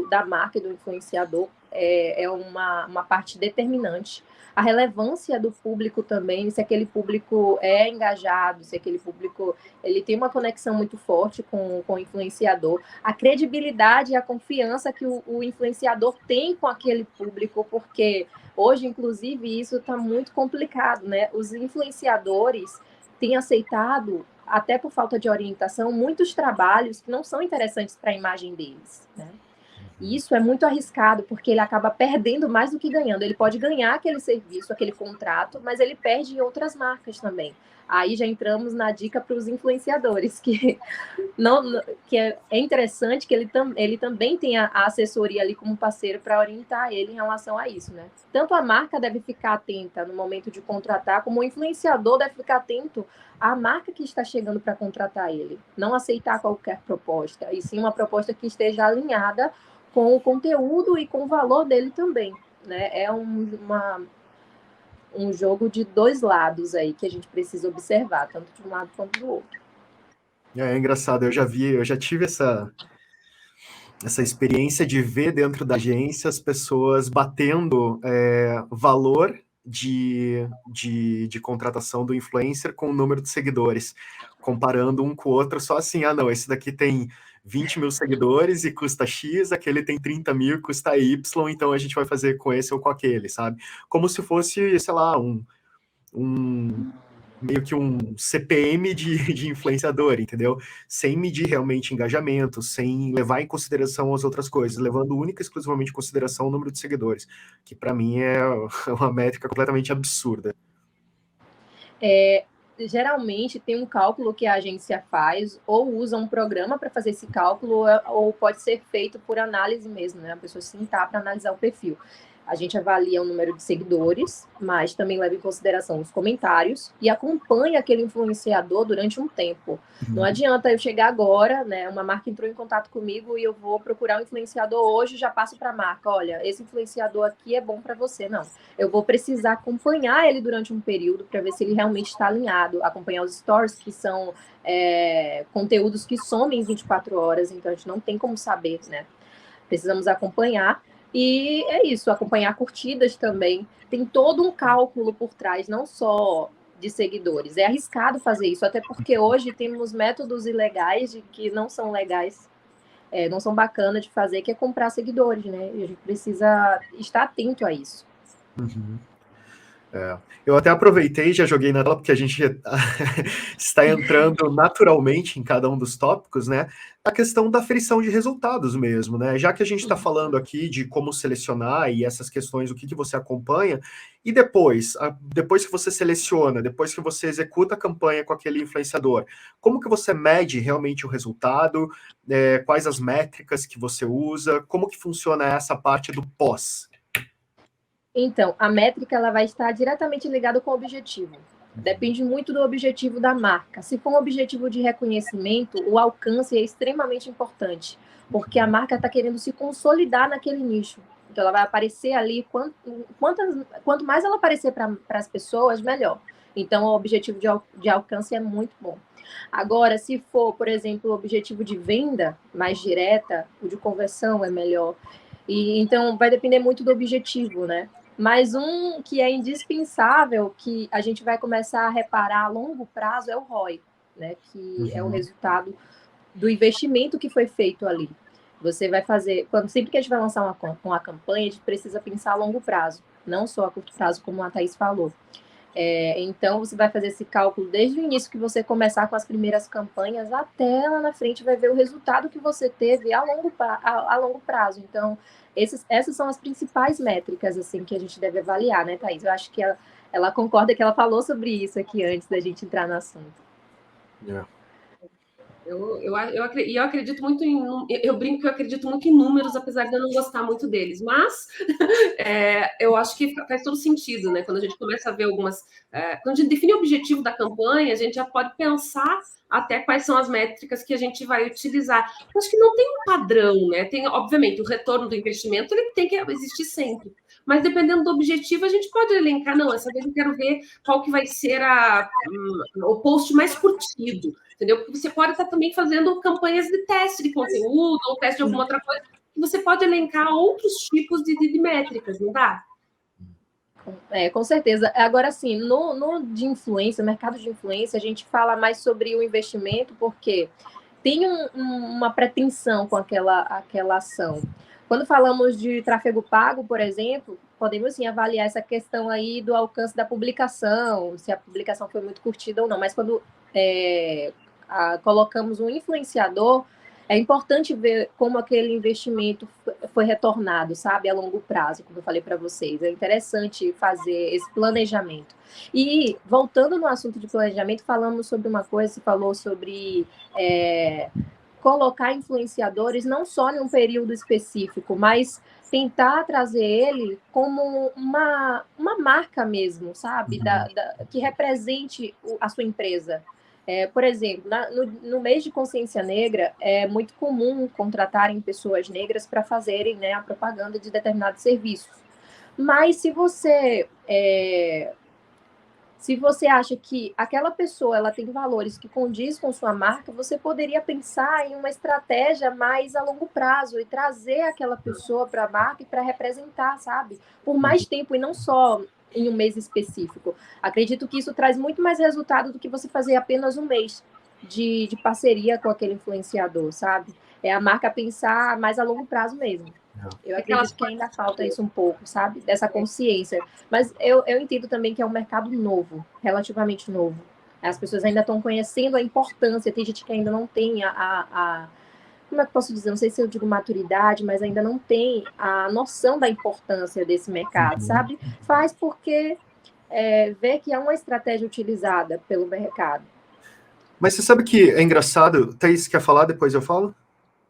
da marca e do influenciador é uma parte determinante. A relevância do público também, se aquele público é engajado, se aquele público ele tem uma conexão muito forte com o influenciador, a credibilidade e a confiança que o influenciador tem com aquele público, porque hoje, inclusive, isso está muito complicado, né? Os influenciadores têm aceitado, até por falta de orientação, muitos trabalhos que não são interessantes para a imagem deles, né? E isso é muito arriscado, porque ele acaba perdendo mais do que ganhando. Ele pode ganhar aquele serviço, aquele contrato, mas ele perde em outras marcas também. Aí já entramos na dica para os influenciadores, que é interessante que ele também tenha a assessoria ali como parceiro para orientar ele em relação a isso, né? Tanto a marca deve ficar atenta no momento de contratar, como o influenciador deve ficar atento à marca que está chegando para contratar ele. Não aceitar qualquer proposta, e sim uma proposta que esteja alinhada com o conteúdo e com o valor dele também, né? É um jogo de dois lados aí que a gente precisa observar, tanto de um lado quanto do outro. É engraçado, eu já tive essa experiência de ver dentro da agência as pessoas batendo valor de contratação do influencer com o número de seguidores, comparando um com o outro, só assim, não, esse daqui tem 20 mil seguidores e custa X, aquele tem 30 mil e custa Y, então a gente vai fazer com esse ou com aquele, sabe? Como se fosse, sei lá, meio que um CPM de influenciador, entendeu? Sem medir realmente engajamento, sem levar em consideração as outras coisas, levando única e exclusivamente em consideração o número de seguidores, que para mim é uma métrica completamente absurda. Geralmente tem um cálculo que a agência faz, ou usa um programa para fazer esse cálculo, ou pode ser feito por análise mesmo, né? A pessoa sentar para analisar o perfil. A gente avalia o número de seguidores, mas também leva em consideração os comentários e acompanha aquele influenciador durante um tempo. Não adianta eu chegar agora, né? Uma marca entrou em contato comigo e eu vou procurar um influenciador hoje, já passo para a marca. Olha, esse influenciador aqui é bom para você. Não, eu vou precisar acompanhar ele durante um período para ver se ele realmente está alinhado, acompanhar os stories, que são conteúdos que somem em 24 horas, então a gente não tem como saber, né? Precisamos acompanhar. E é isso, acompanhar curtidas também. Tem todo um cálculo por trás, não só de seguidores. É arriscado fazer isso, até porque hoje temos métodos ilegais que não são legais, não são bacanas de fazer, que é comprar seguidores, né? E a gente precisa estar atento a isso. Uhum. Eu até aproveitei e já joguei na tela, porque a gente está entrando naturalmente em cada um dos tópicos, né? a questão da aferição de resultados mesmo, né? Já que a gente está falando aqui de como selecionar e essas questões, o que você acompanha, e depois que você seleciona, depois que você executa a campanha com aquele influenciador, como que você mede realmente o resultado? Quais as métricas que você usa? Como que funciona essa parte do pós? Então, a métrica ela vai estar diretamente ligada com o objetivo. Depende muito do objetivo da marca. Se for um objetivo de reconhecimento, o alcance é extremamente importante, porque a marca está querendo se consolidar naquele nicho. Então, ela vai aparecer ali, quanto mais ela aparecer para as pessoas, melhor. Então, o objetivo de alcance é muito bom. Agora, se for, por exemplo, o objetivo de venda mais direta, o de conversão é melhor. Então, vai depender muito do objetivo, né? Mas um que é indispensável, que a gente vai começar a reparar a longo prazo, é o ROI, né? Que é o resultado do investimento que foi feito ali. Você vai fazer... sempre que a gente vai lançar uma campanha, a gente precisa pensar a longo prazo, não só a curto prazo, como a Thaís falou. Então, você vai fazer esse cálculo desde o início que você começar com as primeiras campanhas, até lá na frente vai ver o resultado que você teve a longo prazo. Então, essas são as principais métricas assim, que a gente deve avaliar, né, Thaís? Eu acho que ela concorda, que ela falou sobre isso aqui antes da gente entrar no assunto. Eu acredito muito eu brinco que eu acredito muito em números, apesar de eu não gostar muito deles, mas eu acho que faz todo sentido, né? Quando a gente começa a ver quando a gente define o objetivo da campanha, a gente já pode pensar até quais são as métricas que a gente vai utilizar. Eu acho que não tem um padrão, né? Tem, obviamente, o retorno do investimento, ele tem que existir sempre. Mas dependendo do objetivo, a gente pode elencar, não, essa vez eu quero ver qual que vai ser o post mais curtido, entendeu? Porque você pode estar também fazendo campanhas de teste de conteúdo ou teste de alguma outra coisa, que você pode elencar outros tipos de métricas, não dá? Com certeza. Agora, sim, no de influência, mercado de influência, a gente fala mais sobre o investimento, porque tem uma pretensão com aquela ação. Quando falamos de tráfego pago, por exemplo, podemos sim avaliar essa questão aí do alcance da publicação, se a publicação foi muito curtida ou não. Mas quando colocamos um influenciador, é importante ver como aquele investimento foi retornado, sabe, a longo prazo, como eu falei para vocês. É interessante fazer esse planejamento. E, voltando no assunto de planejamento, falamos sobre uma coisa, você falou sobre colocar influenciadores não só em um período específico, mas tentar trazer ele como uma marca mesmo, sabe, que represente a sua empresa. Por exemplo, no mês de consciência negra, é muito comum contratarem pessoas negras para fazerem, né, a propaganda de determinados serviços. Mas se você acha que aquela pessoa ela tem valores que condiz com sua marca, você poderia pensar em uma estratégia mais a longo prazo e trazer aquela pessoa para a marca e para representar, sabe? Por mais tempo e não só em um mês específico. Acredito que isso traz muito mais resultado do que você fazer apenas um mês de parceria com aquele influenciador, sabe? É a marca pensar mais a longo prazo mesmo. Eu acredito que ainda falta isso um pouco, sabe? Dessa consciência. Mas eu entendo também que é um mercado novo, relativamente novo. As pessoas ainda estão conhecendo a importância. Tem gente que ainda não tem como é que eu posso dizer? Não sei se eu digo maturidade, mas ainda não tem a noção da importância desse mercado, sabe? Faz porque vê que é uma estratégia utilizada pelo mercado. Mas você sabe que é engraçado? Thaís, quer falar? Depois eu falo?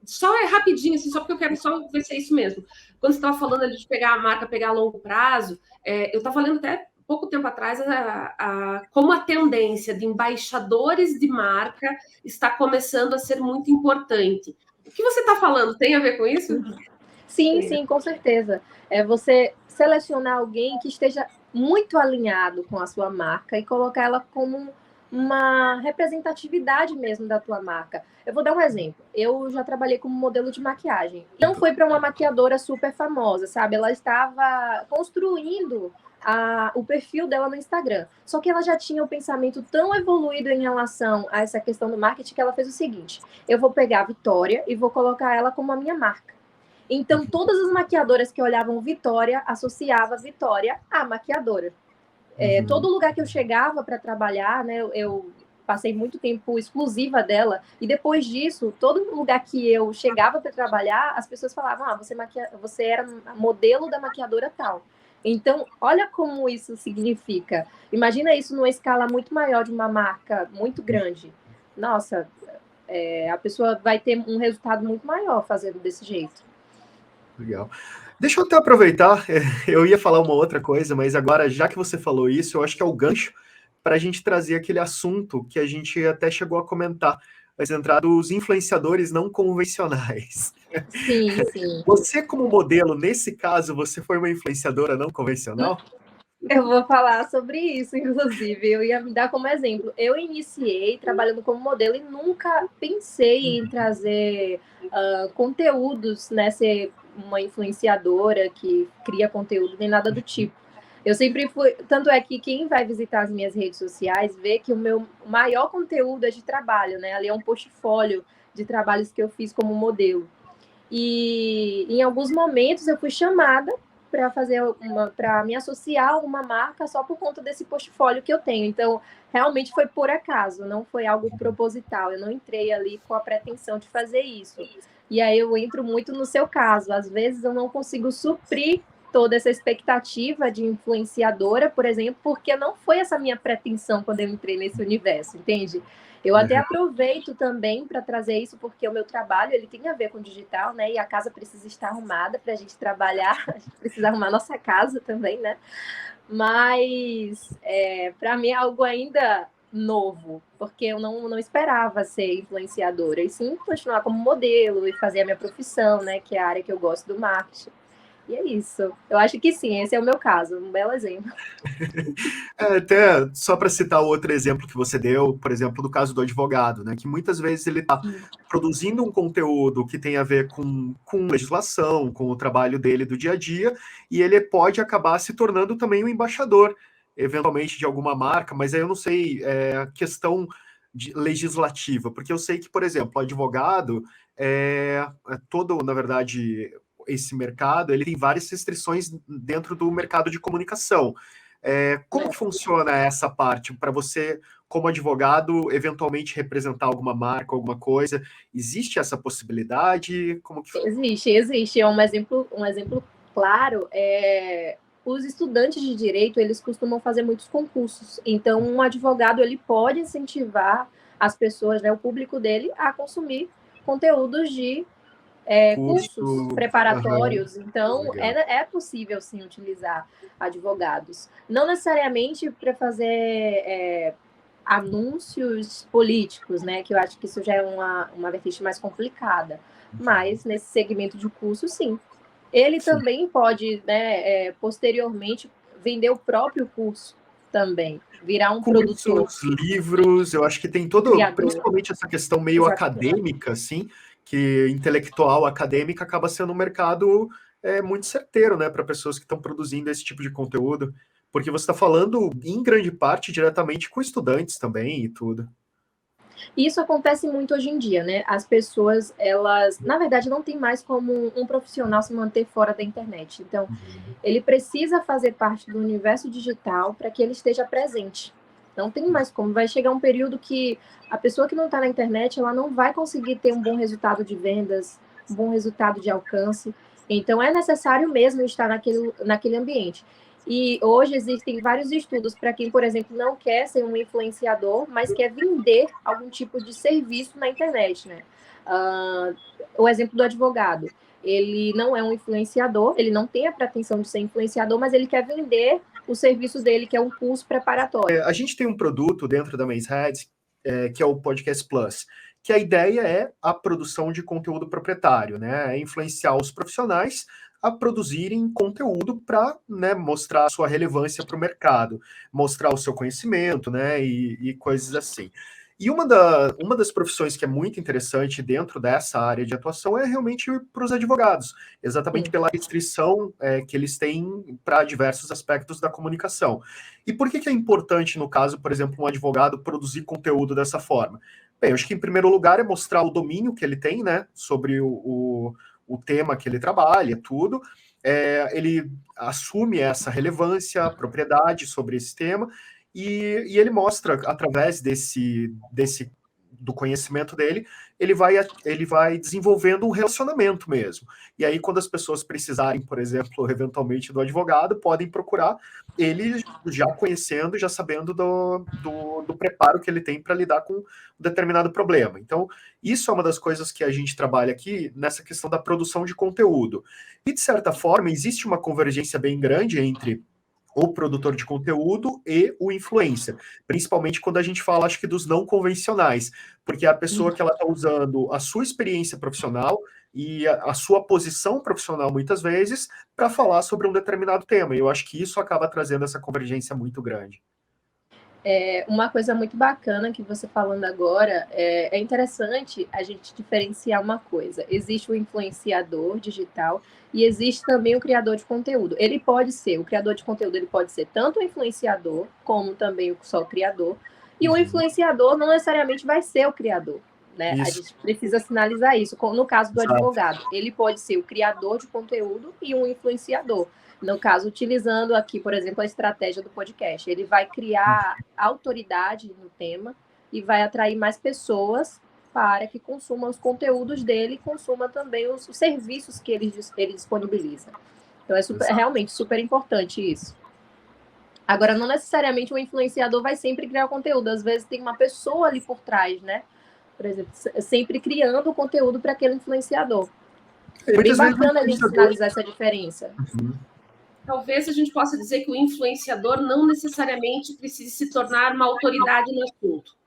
Só rapidinho, assim, só porque eu quero só ver se é isso mesmo. Quando você estava falando ali de pegar a marca, pegar a longo prazo, eu estava lendo até pouco tempo atrás como a tendência de embaixadores de marca está começando a ser muito importante. O que você está falando tem a ver com isso? Sim, com certeza. É você selecionar alguém que esteja muito alinhado com a sua marca e colocar ela como uma representatividade mesmo da tua marca. Eu vou dar um exemplo. Eu já trabalhei como modelo de maquiagem. Não foi para uma maquiadora super famosa, sabe? Ela estava construindo o perfil dela no Instagram. Só que ela já tinha um pensamento tão evoluído em relação a essa questão do marketing que ela fez o seguinte: eu vou pegar a Vitória e vou colocar ela como a minha marca. Então, todas as maquiadoras que olhavam Vitória, associava Vitória à maquiadora. Todo lugar que eu chegava para trabalhar, né, eu passei muito tempo exclusiva dela, e depois disso, todo lugar que eu chegava para trabalhar, as pessoas falavam, você era modelo da maquiadora tal. Então, olha como isso significa. Imagina isso numa escala muito maior de uma marca muito grande. Nossa, a pessoa vai ter um resultado muito maior fazendo desse jeito. Legal. Deixa eu até aproveitar, eu ia falar uma outra coisa, mas agora, já que você falou isso, eu acho que é o gancho para a gente trazer aquele assunto que a gente até chegou a comentar, mas entrar dos influenciadores não convencionais. Sim, sim. Você, como modelo, nesse caso, você foi uma influenciadora não convencional? Eu vou falar sobre isso, inclusive. Eu ia me dar como exemplo. Eu iniciei trabalhando como modelo e nunca pensei em trazer conteúdos, né? Ser uma influenciadora que cria conteúdo, nem nada do tipo. Eu sempre fui. Tanto é que quem vai visitar as minhas redes sociais vê que o meu maior conteúdo é de trabalho, né? Ali é um portfólio de trabalhos que eu fiz como modelo. E em alguns momentos eu fui chamada para me associar a uma marca só por conta desse portfólio que eu tenho. Então, realmente foi por acaso, não foi algo proposital. Eu não entrei ali com a pretensão de fazer isso. E aí eu entro muito no seu caso. Às vezes eu não consigo suprir toda essa expectativa de influenciadora, por exemplo, porque não foi essa minha pretensão quando eu entrei nesse universo, entende? Eu até aproveito também para trazer isso, porque o meu trabalho ele tem a ver com digital, né? E a casa precisa estar arrumada para a gente trabalhar, a gente precisa arrumar a nossa casa também, né? Mas para mim é algo ainda novo, porque eu não esperava ser influenciadora, e sim continuar como modelo e fazer a minha profissão, né? Que é a área que eu gosto do marketing. E é isso. Eu acho que sim, esse é o meu caso, um belo exemplo. Até só para citar o outro exemplo que você deu, por exemplo, do caso do advogado, né? Que muitas vezes ele está produzindo um conteúdo que tem a ver com legislação, com o trabalho dele do dia a dia, e ele pode acabar se tornando também um embaixador, eventualmente, de alguma marca, mas aí eu não sei, a questão legislativa, porque eu sei que, por exemplo, o advogado todo, na verdade, esse mercado, ele tem várias restrições dentro do mercado de comunicação. Como que funciona essa parte para você, como advogado, eventualmente representar alguma marca, alguma coisa? Existe essa possibilidade? Como que... Existe. É um exemplo claro. Os estudantes de direito, eles costumam fazer muitos concursos. Então, um advogado, ele pode incentivar as pessoas, né, o público dele, a consumir conteúdos de cursos preparatórios. Então, é possível, sim, utilizar advogados. Não necessariamente para fazer anúncios políticos, né? Que eu acho que isso já é uma vertente mais complicada. Mas, nesse segmento de curso, sim. Ele também pode, né, posteriormente, vender o próprio curso também. Virar um produtor. Livros, eu acho que tem todo, criador. Principalmente essa questão meio acadêmica, assim, que intelectual, acadêmica, acaba sendo um mercado muito certeiro, né, para pessoas que estão produzindo esse tipo de conteúdo, porque você está falando, em grande parte, diretamente com estudantes também e tudo. Isso acontece muito hoje em dia, né? As pessoas, elas, na verdade, não tem mais como um profissional se manter fora da internet. Então, ele precisa fazer parte do universo digital para que ele esteja presente. Não tem mais como. Vai chegar um período que a pessoa que não está na internet, ela não vai conseguir ter um bom resultado de vendas, um bom resultado de alcance. Então, é necessário mesmo estar naquele ambiente. E hoje existem vários estudos para quem, por exemplo, não quer ser um influenciador, mas quer vender algum tipo de serviço na internet, né? O exemplo do advogado. Ele não é um influenciador, ele não tem a pretensão de ser influenciador, mas ele quer vender o serviço dele, que é um curso preparatório. A gente tem um produto dentro da Mazehead, que é o Podcast Plus, que a ideia é a produção de conteúdo proprietário, né? É influenciar os profissionais a produzirem conteúdo para, né, mostrar a sua relevância para o mercado, mostrar o seu conhecimento, né, e coisas assim. E uma das profissões que é muito interessante dentro dessa área de atuação é realmente para os advogados, exatamente pela restrição que eles têm para diversos aspectos da comunicação. E por que é importante, no caso, por exemplo, um advogado produzir conteúdo dessa forma? Bem, eu acho que, em primeiro lugar, é mostrar o domínio que ele tem, né, sobre o tema que ele trabalha, tudo. Ele assume essa relevância, propriedade sobre esse tema, e ele mostra, através do conhecimento dele, ele vai desenvolvendo um relacionamento mesmo. E aí, quando as pessoas precisarem, por exemplo, eventualmente do advogado, podem procurar ele já conhecendo, já sabendo do preparo que ele tem para lidar com um determinado problema. Então, isso é uma das coisas que a gente trabalha aqui nessa questão da produção de conteúdo. E, de certa forma, existe uma convergência bem grande entre o produtor de conteúdo e o influencer, principalmente quando a gente fala, acho que dos não convencionais, porque é a pessoa que ela está usando a sua experiência profissional e a sua posição profissional, muitas vezes, para falar sobre um determinado tema, e eu acho que isso acaba trazendo essa convergência muito grande. Uma coisa muito bacana que você falando agora, é interessante a gente diferenciar uma coisa. Existe o influenciador digital e existe também o criador de conteúdo. O criador de conteúdo, ele pode ser tanto o influenciador, como também só o criador. E o influenciador não necessariamente vai ser o criador, né? A gente precisa sinalizar isso. No caso do advogado, ele pode ser o criador de conteúdo e um influenciador. No caso, utilizando aqui, por exemplo, a estratégia do podcast. Ele vai criar autoridade no tema e vai atrair mais pessoas para que consumam os conteúdos dele e consumam também os serviços que ele disponibiliza. Então, é realmente super importante isso. Agora, não necessariamente o influenciador vai sempre criar o conteúdo. Às vezes tem uma pessoa ali por trás, né? Por exemplo, sempre criando o conteúdo para aquele influenciador. É bem bacana a gente sinalizar essa diferença. Talvez a gente possa dizer que o influenciador não necessariamente precise se tornar uma autoridade no assunto.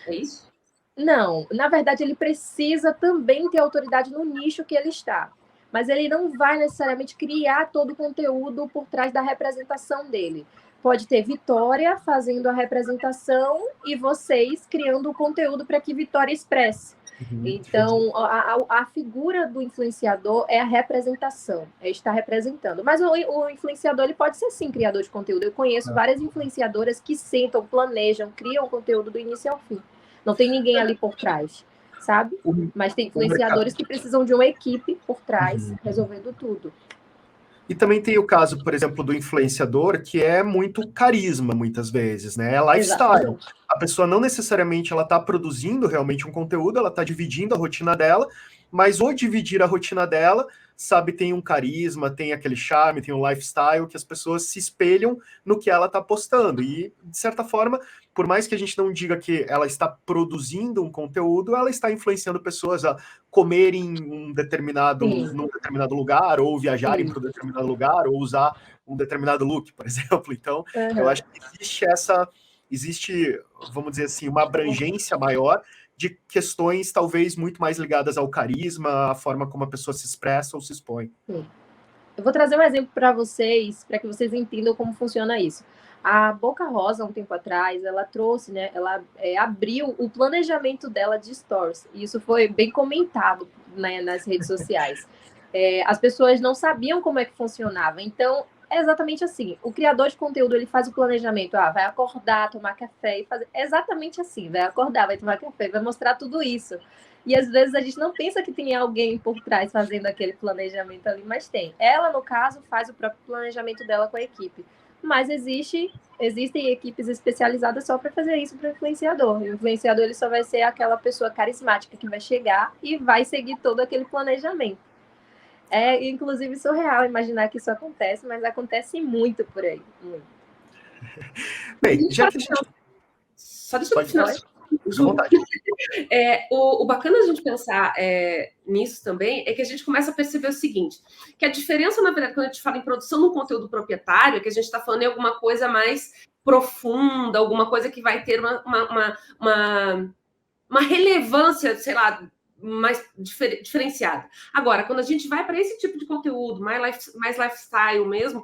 É isso? Não, na verdade ele precisa também ter autoridade no nicho que ele está. Mas ele não vai necessariamente criar todo o conteúdo por trás da representação dele. Pode ter Vitória fazendo a representação e vocês criando o conteúdo para que Vitória expresse. Então, a figura do influenciador é a representação, é estar representando. Mas o influenciador, ele pode ser, sim, criador de conteúdo. Eu conheço várias influenciadoras que sentam, planejam, criam conteúdo do início ao fim. Não tem ninguém ali por trás, sabe? Mas tem influenciadores que precisam de uma equipe por trás, resolvendo tudo. E também tem o caso, por exemplo, do influenciador, que é muito carisma, muitas vezes, né? É lifestyle. Exatamente. A pessoa não necessariamente ela está produzindo realmente um conteúdo, ela está dividindo a rotina dela, mas o dividir a rotina dela, sabe, tem um carisma, tem aquele charme, tem um lifestyle que as pessoas se espelham no que ela está postando. E, de certa forma, por mais que a gente não diga que ela está produzindo um conteúdo, ela está influenciando pessoas a comerem num determinado lugar, ou viajarem para um determinado lugar, ou usar um determinado look, por exemplo. Então, eu acho que existe, vamos dizer assim, uma abrangência maior de questões talvez muito mais ligadas ao carisma, a forma como a pessoa se expressa ou se expõe. Sim. Eu vou trazer um exemplo para vocês, para que vocês entendam como funciona isso. A Boca Rosa, um tempo atrás, ela trouxe, né? Ela abriu o planejamento dela de stories. E isso foi bem comentado, né, nas redes sociais. As pessoas não sabiam como é que funcionava. Então, é exatamente assim. O criador de conteúdo, ele faz o planejamento. Vai acordar, tomar café e fazer... exatamente assim. Vai acordar, vai tomar café, vai mostrar tudo isso. E às vezes a gente não pensa que tem alguém por trás fazendo aquele planejamento ali, mas tem. Ela, no caso, faz o próprio planejamento dela com a equipe. Mas existem equipes especializadas só para fazer isso para o influenciador. E o influenciador, ele só vai ser aquela pessoa carismática que vai chegar e vai seguir todo aquele planejamento. É, inclusive, surreal imaginar que isso acontece, mas acontece muito por aí. Muito. Bem, já que a gente... Só deixa eu finalizar. O bacana a gente pensar nisso também é que a gente começa a perceber o seguinte, que a diferença, na verdade, quando a gente fala em produção de um conteúdo proprietário, é que a gente está falando em alguma coisa mais profunda, alguma coisa que vai ter uma relevância, sei lá, mais diferenciada. Agora, quando a gente vai para esse tipo de conteúdo, mais lifestyle mesmo,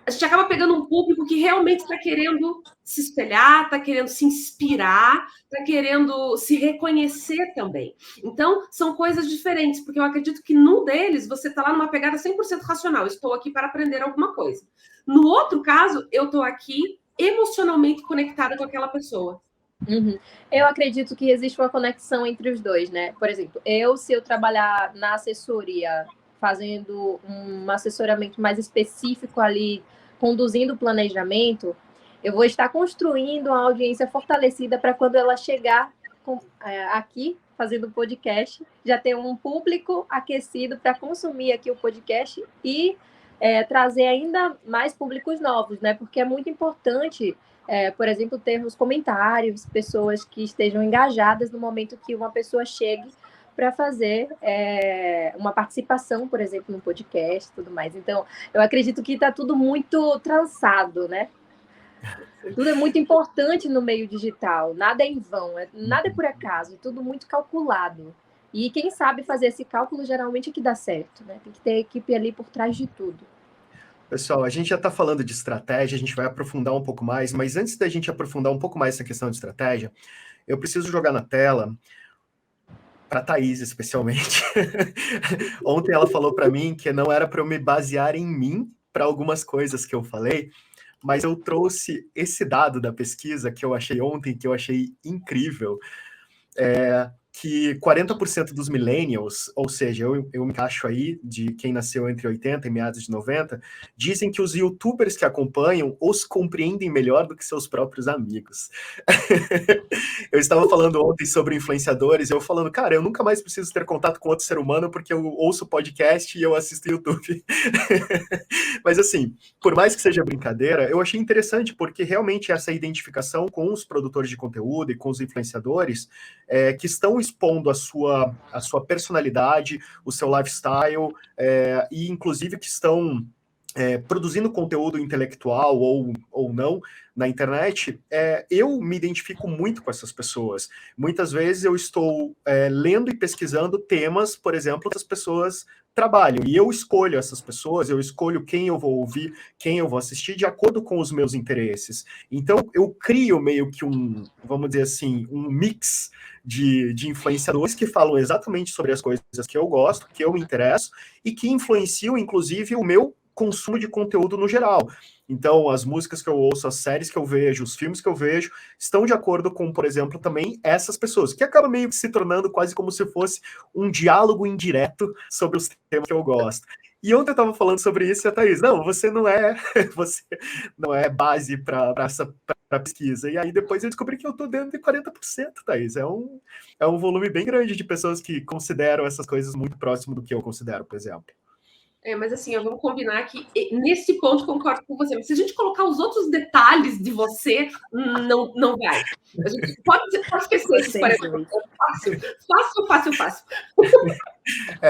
a gente acaba pegando um público que realmente está querendo se espelhar, está querendo se inspirar, está querendo se reconhecer também. Então, são coisas diferentes, porque eu acredito que num deles você está lá numa pegada 100% racional. Estou aqui para aprender alguma coisa. No outro caso, eu estou aqui emocionalmente conectada com aquela pessoa. Eu acredito que existe uma conexão entre os dois, né? Por exemplo, se eu trabalhar na assessoria, fazendo um assessoramento mais específico ali, conduzindo o planejamento, eu vou estar construindo uma audiência fortalecida para quando ela chegar aqui, fazendo podcast, já ter um público aquecido para consumir aqui o podcast e trazer ainda mais públicos novos, né? Porque é muito importante, por exemplo, termos comentários, pessoas que estejam engajadas no momento que uma pessoa chegue para fazer uma participação, por exemplo, no podcast e tudo mais. Então, eu acredito que está tudo muito trançado, né? Tudo é muito importante no meio digital, nada é em vão, nada é por acaso, é tudo muito calculado. E quem sabe fazer esse cálculo geralmente é que dá certo, né? Tem que ter equipe ali por trás de tudo. Pessoal, a gente já está falando de estratégia, a gente vai aprofundar um pouco mais, mas antes da gente aprofundar um pouco mais essa questão de estratégia, eu preciso jogar na tela para a Thaís, especialmente. Ontem ela falou para mim que não era para eu me basear em mim para algumas coisas que eu falei, mas eu trouxe esse dado da pesquisa que eu achei ontem, que eu achei incrível, que 40% dos millennials, ou seja, eu me encaixo aí de quem nasceu entre 80 e meados de 90, dizem que os youtubers que acompanham os compreendem melhor do que seus próprios amigos. Eu estava falando ontem sobre influenciadores, eu falando, cara, eu nunca mais preciso ter contato com outro ser humano porque eu ouço podcast e eu assisto YouTube. Mas assim, por mais que seja brincadeira, eu achei interessante porque realmente essa identificação com os produtores de conteúdo e com os influenciadores que estão expondo a sua personalidade, o seu lifestyle, e inclusive que estão produzindo conteúdo intelectual ou não na internet, eu me identifico muito com essas pessoas. Muitas vezes eu estou lendo e pesquisando temas, por exemplo, que as pessoas trabalham, e eu escolho essas pessoas, eu escolho quem eu vou ouvir, quem eu vou assistir, de acordo com os meus interesses. Então, eu crio meio que vamos dizer assim, um mix de influenciadores que falam exatamente sobre as coisas que eu gosto, que eu me interesso, e que influenciam, inclusive, o meu consumo de conteúdo no geral. Então, as músicas que eu ouço, as séries que eu vejo, os filmes que eu vejo, estão de acordo com, por exemplo, também essas pessoas, que acaba meio que se tornando quase como se fosse um diálogo indireto sobre os temas que eu gosto. E ontem eu estava falando sobre isso e a Thaís, não, você não é base para essa pesquisa. E aí depois eu descobri que eu estou dentro de 40%, Thaís. É um volume bem grande de pessoas que consideram essas coisas muito próximo do que eu considero, por exemplo. Mas assim, vamos combinar que nesse ponto concordo com você. Mas se a gente colocar os outros detalhes de você, não vai. A gente pode esquecer esses 40%. Fácil.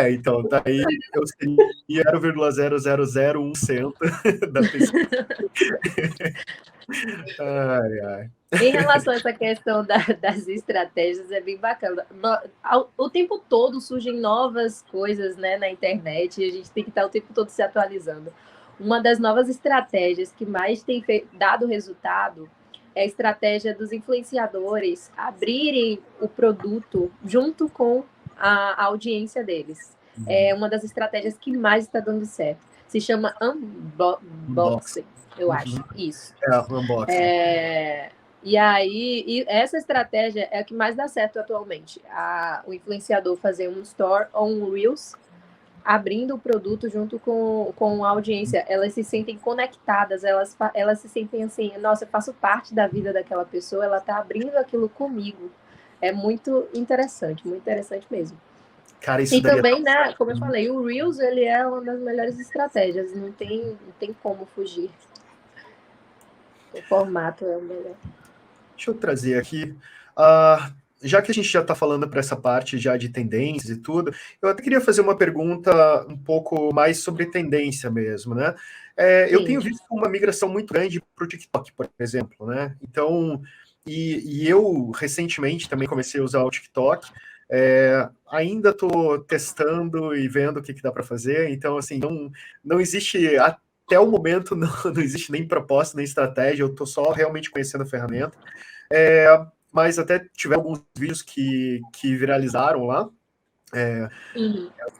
Então, daí eu seria 0,0001% da pesquisa. Ai. Em relação a essa questão das estratégias, é bem bacana. O tempo todo surgem novas coisas, né, na internet e a gente tem que estar o tempo todo se atualizando. Uma das novas estratégias que mais tem dado resultado é a estratégia dos influenciadores abrirem o produto junto com a audiência deles. É uma das estratégias que mais está dando certo. Se chama unboxing, eu acho. Isso. Unboxing. E aí, essa estratégia é a que mais dá certo atualmente. O influenciador fazer um store ou um Reels, abrindo o produto junto com a audiência. Elas se sentem conectadas, elas se sentem assim, nossa, eu faço parte da vida daquela pessoa, ela está abrindo aquilo comigo. É muito interessante mesmo. Cara, isso e também, né, como eu falei, o Reels, ele é uma das melhores estratégias, não tem como fugir. O formato é o melhor. Deixa eu trazer aqui, já que a gente já está falando para essa parte já de tendências e tudo, eu até queria fazer uma pergunta um pouco mais sobre tendência mesmo, né? Eu tenho visto uma migração muito grande para o TikTok, por exemplo, né? Então, e eu recentemente também comecei a usar o TikTok, ainda estou testando e vendo o que dá para fazer, então, assim, não existe... Até o momento não existe nem proposta, nem estratégia, eu estou só realmente conhecendo a ferramenta. Mas até tiveram alguns vídeos que viralizaram lá,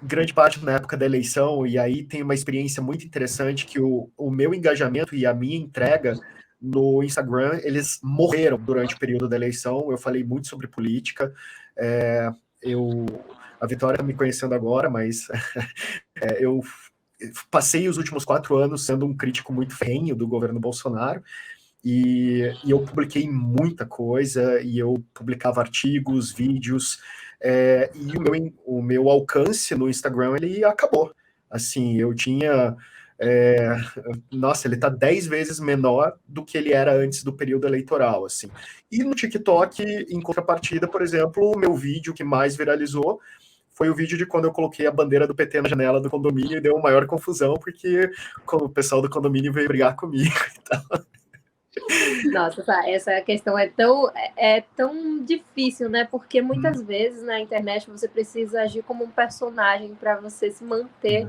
grande parte na época da eleição, e aí tem uma experiência muito interessante que o meu engajamento e a minha entrega no Instagram, eles morreram durante o período da eleição. Eu falei muito sobre política, a Vitória está me conhecendo agora, mas eu passei os últimos 4 anos sendo um crítico muito ferrenho do governo Bolsonaro, e eu publiquei muita coisa, e eu publicava artigos, vídeos, e o meu alcance no Instagram, ele acabou. Assim, eu tinha... nossa, ele tá 10 vezes menor do que ele era antes do período eleitoral, assim. E no TikTok, em contrapartida, por exemplo, o meu vídeo que mais viralizou foi o vídeo de quando eu coloquei a bandeira do PT na janela do condomínio e deu maior confusão, porque o pessoal do condomínio veio brigar comigo e tal. Nossa, essa questão é tão difícil, né? Porque muitas vezes na internet você precisa agir como um personagem para você se manter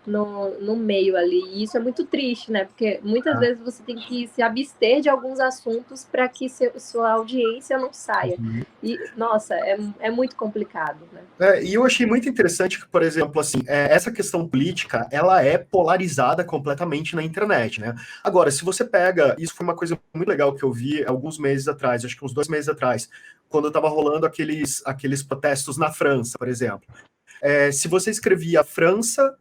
no meio ali. E isso é muito triste, né? Porque muitas vezes você tem que se abster de alguns assuntos para que sua audiência não saia. E, nossa, é muito complicado, né? E eu achei muito interessante que, por exemplo, assim, essa questão política, ela é polarizada completamente na internet, né? Agora, se você pega, isso foi uma coisa muito legal que eu vi alguns meses atrás, acho que uns 2 meses atrás, quando estava rolando aqueles protestos na França, por exemplo. Se você escrevia França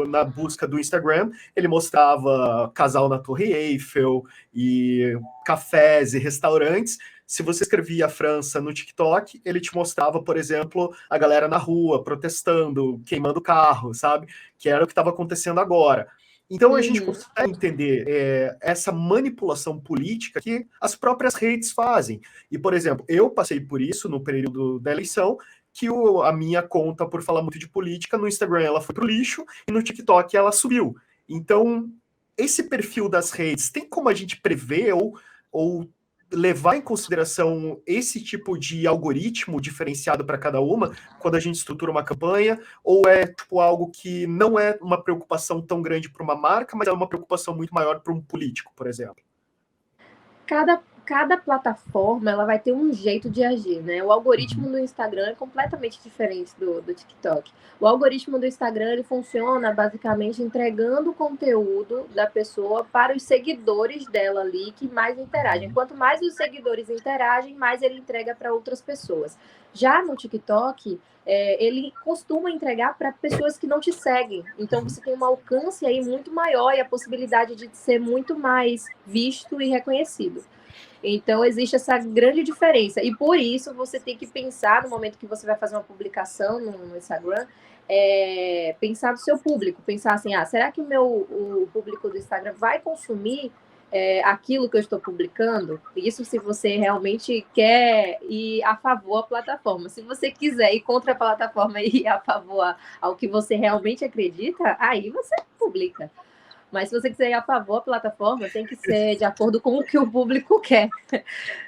na busca do Instagram, ele mostrava casal na Torre Eiffel e cafés e restaurantes. Se você escrevia França no TikTok, ele te mostrava, por exemplo, a galera na rua protestando, queimando carro, sabe? Que era o que estava acontecendo agora. Então a gente consegue entender essa manipulação política que as próprias redes fazem. E, por exemplo, eu passei por isso no período da eleição, que a minha conta, por falar muito de política, no Instagram ela foi pro lixo e no TikTok ela subiu. Então, esse perfil das redes, tem como a gente prever ou levar em consideração esse tipo de algoritmo diferenciado para cada uma quando a gente estrutura uma campanha? Ou é tipo algo que não é uma preocupação tão grande para uma marca, mas é uma preocupação muito maior para um político, por exemplo? Cada plataforma ela vai ter um jeito de agir, né? O algoritmo do Instagram é completamente diferente do TikTok. O algoritmo do Instagram ele funciona basicamente entregando o conteúdo da pessoa para os seguidores dela ali que mais interagem. Quanto mais os seguidores interagem, mais ele entrega para outras pessoas. Já no TikTok, ele costuma entregar para pessoas que não te seguem. Então você tem um alcance aí muito maior e a possibilidade de ser muito mais visto e reconhecido. Então, existe essa grande diferença. E por isso, você tem que pensar, no momento que você vai fazer uma publicação no Instagram, pensar no seu público. Pensar assim, será que o público do Instagram vai consumir aquilo que eu estou publicando? Isso se você realmente quer ir a favor da plataforma. Se você quiser ir contra a plataforma e ir a favor ao que você realmente acredita, aí você publica. Mas se você quiser ir a favor da plataforma, tem que ser de acordo com o que o público quer.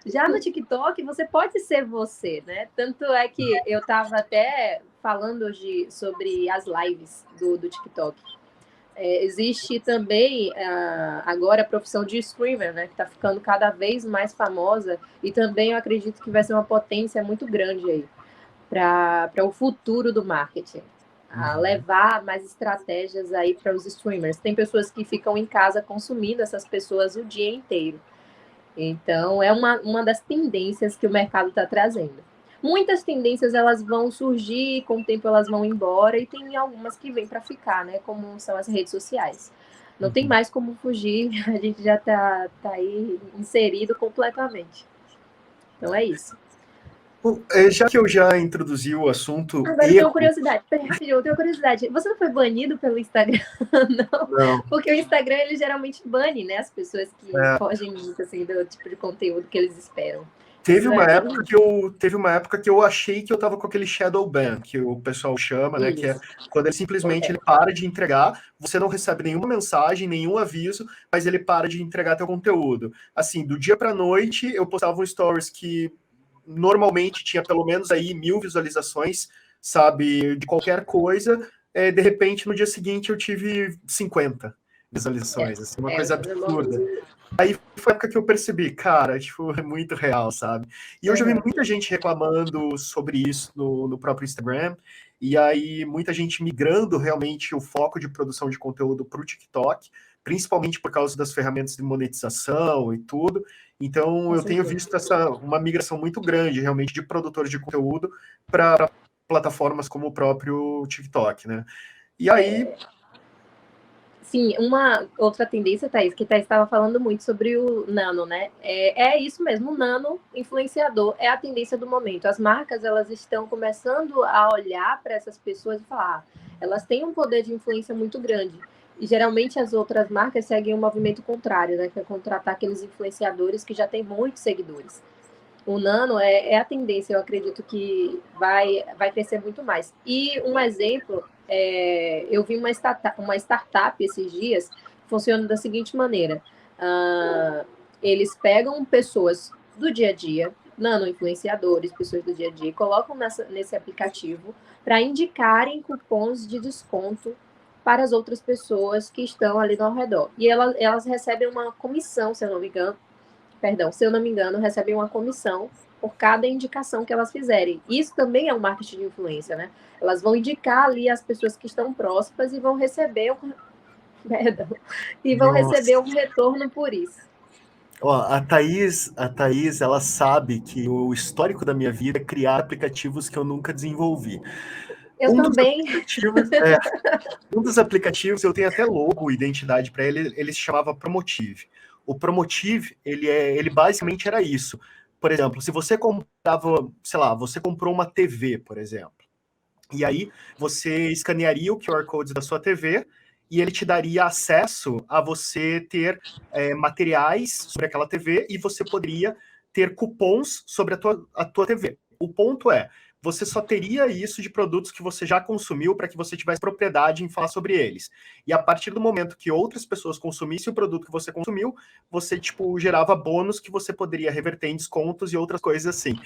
Já no TikTok, você pode ser você, né? Tanto é que eu estava até falando hoje sobre as lives do TikTok. Existe também agora a profissão de streamer, né? Que está ficando cada vez mais famosa. E também eu acredito que vai ser uma potência muito grande aí para o futuro do marketing. A levar mais estratégias aí para os streamers. Tem pessoas que ficam em casa consumindo essas pessoas o dia inteiro. Então, é uma das tendências que o mercado está trazendo. Muitas tendências elas vão surgir, com o tempo elas vão embora, e tem algumas que vêm para ficar, né? Como são as redes sociais. Não tem mais como fugir, a gente já está aí inserido completamente. Então, é isso. Já que eu já introduzi o assunto... Agora eu tenho curiosidade. Eu tenho curiosidade. Você não foi banido pelo Instagram? Não. Porque o Instagram, ele geralmente bane, né? As pessoas que fogem muito, assim, do tipo de conteúdo que eles esperam. Teve uma época que eu achei que eu tava com aquele shadow ban, que o pessoal chama, né? Que é quando ele simplesmente ele para de entregar, você não recebe nenhuma mensagem, nenhum aviso, mas ele para de entregar teu conteúdo. Assim, do dia pra noite, eu postava um stories que normalmente tinha pelo menos aí 1000 visualizações, sabe, de qualquer coisa, de repente no dia seguinte eu tive 50 visualizações, assim, uma coisa absurda. Aí foi a época que eu percebi, cara, tipo, é muito real, sabe? E eu já vi muita gente reclamando sobre isso no próprio Instagram, e aí muita gente migrando realmente o foco de produção de conteúdo para o TikTok, principalmente por causa das ferramentas de monetização e tudo. Então, eu tenho visto uma migração muito grande, realmente, de produtores de conteúdo para plataformas como o próprio TikTok, né? E aí... Sim, uma outra tendência, Thaís, que Thaís estava falando muito sobre o nano, né? É isso mesmo, o nano influenciador é a tendência do momento. As marcas, elas estão começando a olhar para essas pessoas e falar, elas têm um poder de influência muito grande. E geralmente as outras marcas seguem um movimento contrário, né? Que é contratar aqueles influenciadores que já têm muitos seguidores. O nano é a tendência, eu acredito que vai crescer muito mais. E um exemplo, eu vi uma startup esses dias, funciona da seguinte maneira. Eles pegam pessoas do dia a dia, nano influenciadores, pessoas do dia a dia, e colocam nesse aplicativo para indicarem cupons de desconto para as outras pessoas que estão ali ao redor. E elas recebem uma comissão, se eu não me engano, recebem uma comissão por cada indicação que elas fizerem. Isso também é um marketing de influência, né? Elas vão indicar ali as pessoas que estão próximas e vão receber um retorno por isso. Ó, a Thaís, ela sabe que o histórico da minha vida é criar aplicativos que eu nunca desenvolvi. Eu também. Um dos aplicativos, eu tenho até logo, identidade para ele se chamava Promotive. O Promotive, ele basicamente era isso. Por exemplo, se você comprava, sei lá, você comprou uma TV, por exemplo, e aí você escanearia o QR Code da sua TV e ele te daria acesso a você ter materiais sobre aquela TV e você poderia ter cupons sobre a tua TV. O ponto é, você só teria isso de produtos que você já consumiu para que você tivesse propriedade em falar sobre eles. E a partir do momento que outras pessoas consumissem o produto que você consumiu, você, gerava bônus que você poderia reverter em descontos e outras coisas assim.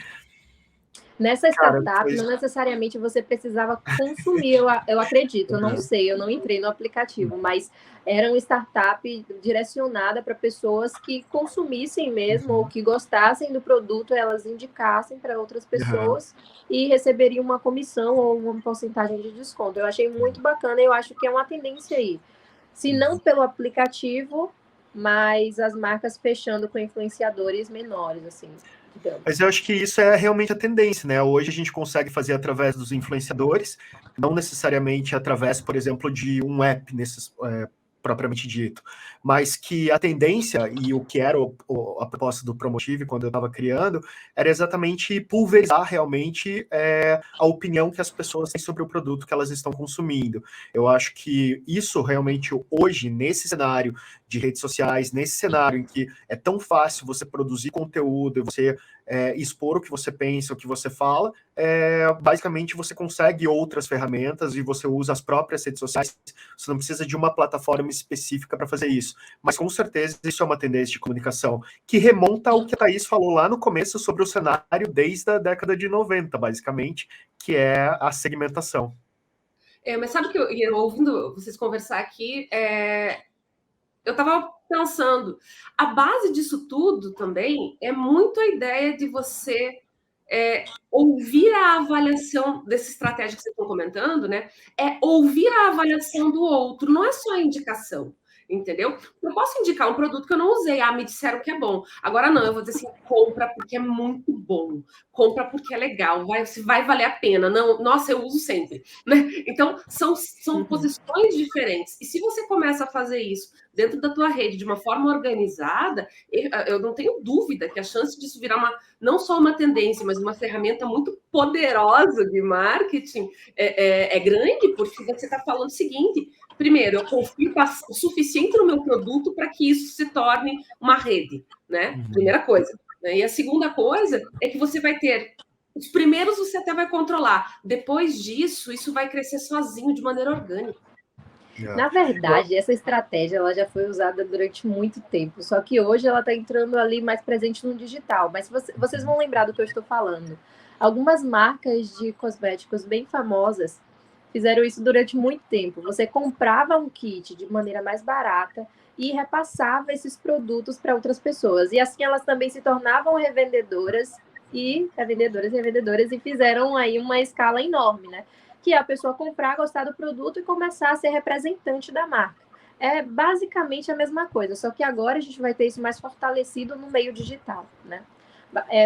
Nessa startup, não necessariamente você precisava consumir, eu acredito, eu não sei, eu não entrei no aplicativo, mas era uma startup direcionada para pessoas que consumissem mesmo, ou que gostassem do produto, elas indicassem para outras pessoas e receberiam uma comissão ou uma porcentagem de desconto. Eu achei muito bacana, eu acho que é uma tendência aí. Se não pelo aplicativo, mas as marcas fechando com influenciadores menores, assim. Mas eu acho que isso é realmente a tendência, né? Hoje a gente consegue fazer através dos influenciadores, não necessariamente através, por exemplo, de um app propriamente dito, mas que a tendência e o que era a proposta do Promotive quando eu estava criando era exatamente pulverizar realmente a opinião que as pessoas têm sobre o produto que elas estão consumindo. Eu acho que isso realmente hoje, nesse cenário de redes sociais, nesse cenário em que é tão fácil você produzir conteúdo, você expor o que você pensa, o que você fala, basicamente você consegue outras ferramentas e você usa as próprias redes sociais, você não precisa de uma plataforma específica para fazer isso. Mas com certeza isso é uma tendência de comunicação que remonta ao que a Thaís falou lá no começo sobre o cenário desde a década de 90, basicamente, que é a segmentação. Mas sabe que eu ouvindo vocês conversar aqui, eu estava pensando, a base disso tudo também é muito a ideia de você ouvir a avaliação dessa estratégia que vocês estão comentando, né? É ouvir a avaliação do outro, não é só a indicação, entendeu? Eu posso indicar um produto que eu não usei, me disseram que é bom. Agora não, eu vou dizer assim, compra porque é muito bom, compra porque é legal, vai valer a pena. Não, nossa, eu uso sempre, né? Então, são posições diferentes. E se você começa a fazer isso dentro da tua rede de uma forma organizada, eu não tenho dúvida que a chance disso virar não só uma tendência, mas uma ferramenta muito poderosa de marketing é grande, porque você está falando o seguinte: primeiro, eu confio o suficiente no meu produto para que isso se torne uma rede, né? Primeira coisa. Né? E a segunda coisa é que você vai ter os primeiros você até vai controlar. Depois disso, isso vai crescer sozinho, de maneira orgânica. Na verdade, essa estratégia ela já foi usada durante muito tempo, só que hoje ela está entrando ali mais presente no digital. Mas vocês vão lembrar do que eu estou falando. Algumas marcas de cosméticos bem famosas fizeram isso durante muito tempo. Você comprava um kit de maneira mais barata e repassava esses produtos para outras pessoas. E assim elas também se tornavam revendedoras e fizeram aí uma escala enorme, né? Que é a pessoa comprar, gostar do produto e começar a ser representante da marca. É basicamente a mesma coisa, só que agora a gente vai ter isso mais fortalecido no meio digital, né?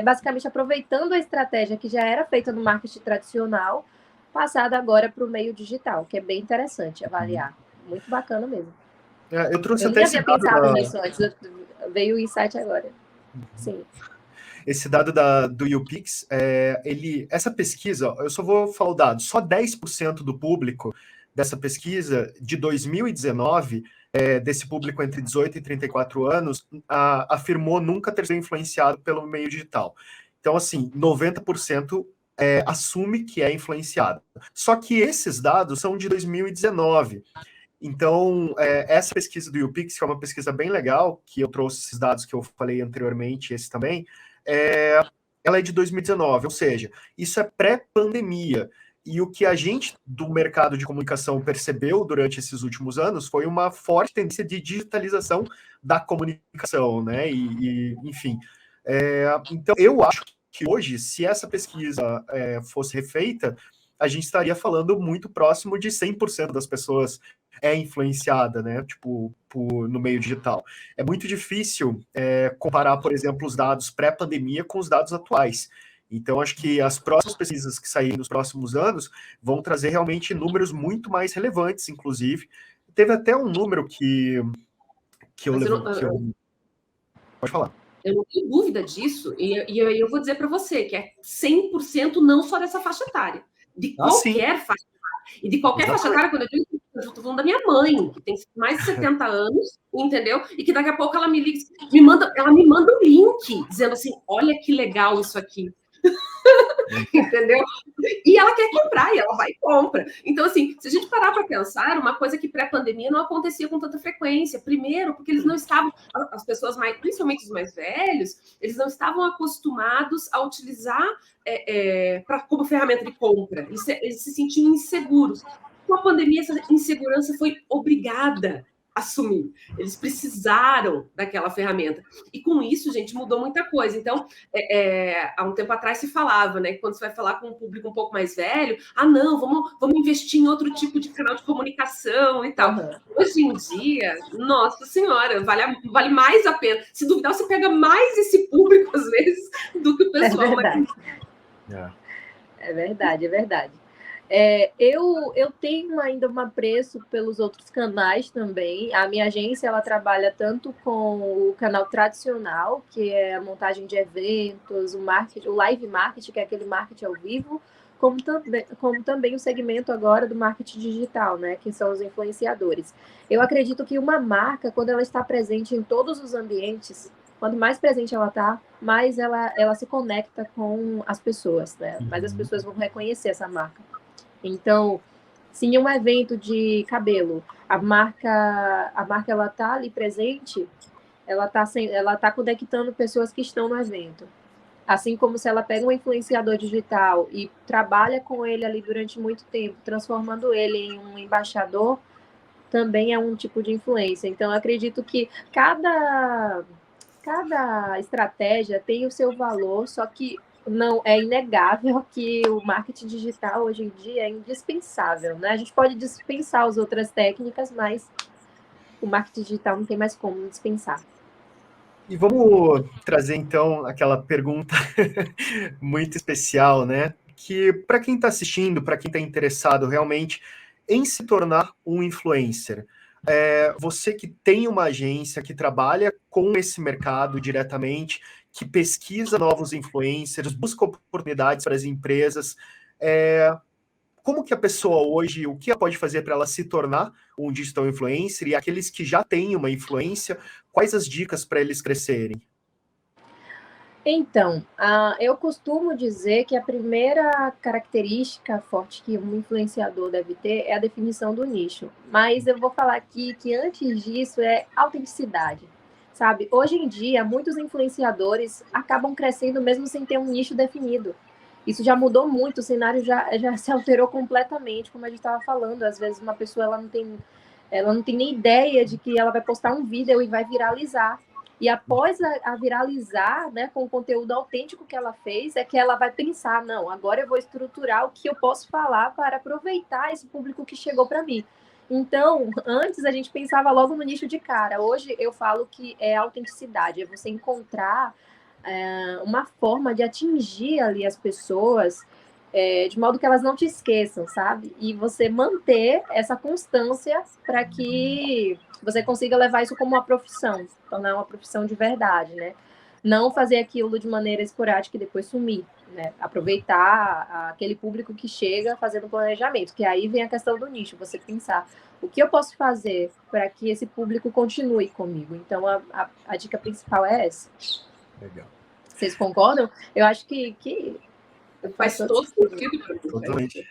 Basicamente aproveitando a estratégia que já era feita no marketing tradicional, passada agora para o meio digital, que é bem interessante avaliar. Muito bacana mesmo. Eu trouxe Eu até nem esse havia dado pensado nisso antes, veio o insight agora. Sim. esse dado do YouPix. Essa pesquisa, eu só vou falar o dado, só 10% do público dessa pesquisa de 2019, desse público entre 18 e 34 anos, afirmou nunca ter sido influenciado pelo meio digital. Então, assim, 90% assume que é influenciado. Só que esses dados são de 2019. Então, essa pesquisa do YouPix, que é uma pesquisa bem legal, que eu trouxe esses dados que eu falei anteriormente, esse também, ela é de 2019, ou seja, isso é pré-pandemia. E o que a gente do mercado de comunicação percebeu durante esses últimos anos foi uma forte tendência de digitalização da comunicação, né? Enfim. Então, eu acho que hoje, se essa pesquisa fosse refeita, a gente estaria falando muito próximo de 100% das pessoas influenciada, né? Tipo, no meio digital. É muito difícil comparar, por exemplo, os dados pré-pandemia com os dados atuais. Então, acho que as próximas pesquisas que saírem nos próximos anos vão trazer realmente números muito mais relevantes, inclusive. Teve até um número que eu levo. Pode falar. Eu não tenho dúvida disso, e eu vou dizer para você que é 100% não só dessa faixa etária, de qualquer faixa etária. E de qualquer faixa etária, quando eu estou falando da minha mãe, que tem mais de 70 anos, entendeu? E que daqui a pouco ela ela me manda um link dizendo assim: olha que legal isso aqui. Entendeu? E ela quer comprar, e ela vai e compra. Então, assim, se a gente parar para pensar, uma coisa que pré-pandemia não acontecia com tanta frequência. Primeiro, porque eles não estavam, as pessoas mais, principalmente os mais velhos, eles não estavam acostumados a utilizar como ferramenta de compra. Eles se sentiam inseguros. Com a pandemia, essa insegurança foi obrigada a assumir. Eles precisaram daquela ferramenta. E com isso, gente, mudou muita coisa. Então, há um tempo atrás se falava, né, que quando você vai falar com um público um pouco mais velho, não, vamos investir em outro tipo de canal de comunicação e tal. Uhum. Hoje em dia, nossa senhora, vale mais a pena. Se duvidar, você pega mais esse público, às vezes, do que o pessoal. É verdade, é verdade. Eu tenho ainda um apreço pelos outros canais também. A minha agência, ela trabalha tanto com o canal tradicional, que é a montagem de eventos, o live marketing, que é aquele marketing ao vivo, como também o segmento agora do marketing digital, né, que são os influenciadores. Eu acredito que uma marca, quando ela está presente em todos os ambientes, quanto mais presente ela está, mais ela se conecta com as pessoas, né? Mais as pessoas vão reconhecer essa marca. Então, se em um evento de cabelo, a marca ela tá ali presente, ela tá conectando pessoas que estão no evento. Assim como se ela pega um influenciador digital e trabalha com ele ali durante muito tempo, transformando ele em um embaixador, também é um tipo de influência. Então, eu acredito que cada estratégia tem o seu valor, só que não é inegável que o marketing digital hoje em dia é indispensável, né? A gente pode dispensar as outras técnicas, mas o marketing digital não tem mais como dispensar. E vamos trazer, então, aquela pergunta muito especial, né? Que para quem está assistindo, para quem está interessado realmente em se tornar um influencer, você que tem uma agência que trabalha com esse mercado diretamente, que pesquisa novos influencers, busca oportunidades para as empresas, como que a pessoa hoje, o que ela pode fazer para ela se tornar um digital influencer, e aqueles que já têm uma influência, quais as dicas para eles crescerem? Então, eu costumo dizer que a primeira característica forte que um influenciador deve ter é a definição do nicho. Mas eu vou falar aqui que antes disso é autenticidade, sabe? Hoje em dia, muitos influenciadores acabam crescendo mesmo sem ter um nicho definido. Isso já mudou muito, o cenário já se alterou completamente, como a gente estava falando. Às vezes uma pessoa ela não tem nem ideia de que ela vai postar um vídeo e vai viralizar. E após a viralizar, né, com o conteúdo autêntico que ela fez, é que ela vai pensar, não, agora eu vou estruturar o que eu posso falar para aproveitar esse público que chegou para mim. Então, antes a gente pensava logo no nicho de cara. Hoje eu falo que é autenticidade, é você encontrar uma forma de atingir ali as pessoas de modo que elas não te esqueçam, sabe? E você manter essa constância para que você consiga levar isso como uma profissão, tornar uma profissão de verdade, né? Não fazer aquilo de maneira esporádica e depois sumir, né? Aproveitar aquele público que chega fazendo planejamento, que aí vem a questão do nicho, você pensar o que eu posso fazer para que esse público continue comigo. Então, a dica principal é essa. Legal. Vocês concordam? Eu acho que faz todo sentido para mim. Totalmente.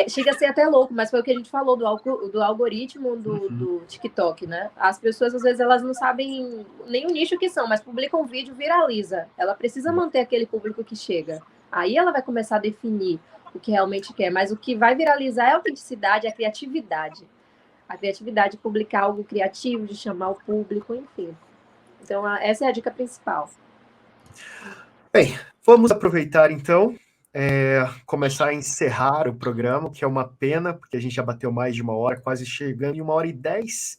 Chega a ser até louco, mas foi o que a gente falou do algoritmo do TikTok, né? As pessoas, às vezes, elas não sabem nem o nicho que são, mas publicam um vídeo, viraliza. Ela precisa manter aquele público que chega. Aí ela vai começar a definir o que realmente quer, mas o que vai viralizar é a autenticidade, a criatividade. A criatividade de publicar algo criativo, de chamar o público, enfim. Então, essa é a dica principal. Bem, vamos aproveitar, então, começar a encerrar o programa, que é uma pena, porque a gente já bateu mais de 1 hora, quase chegando em 1h10.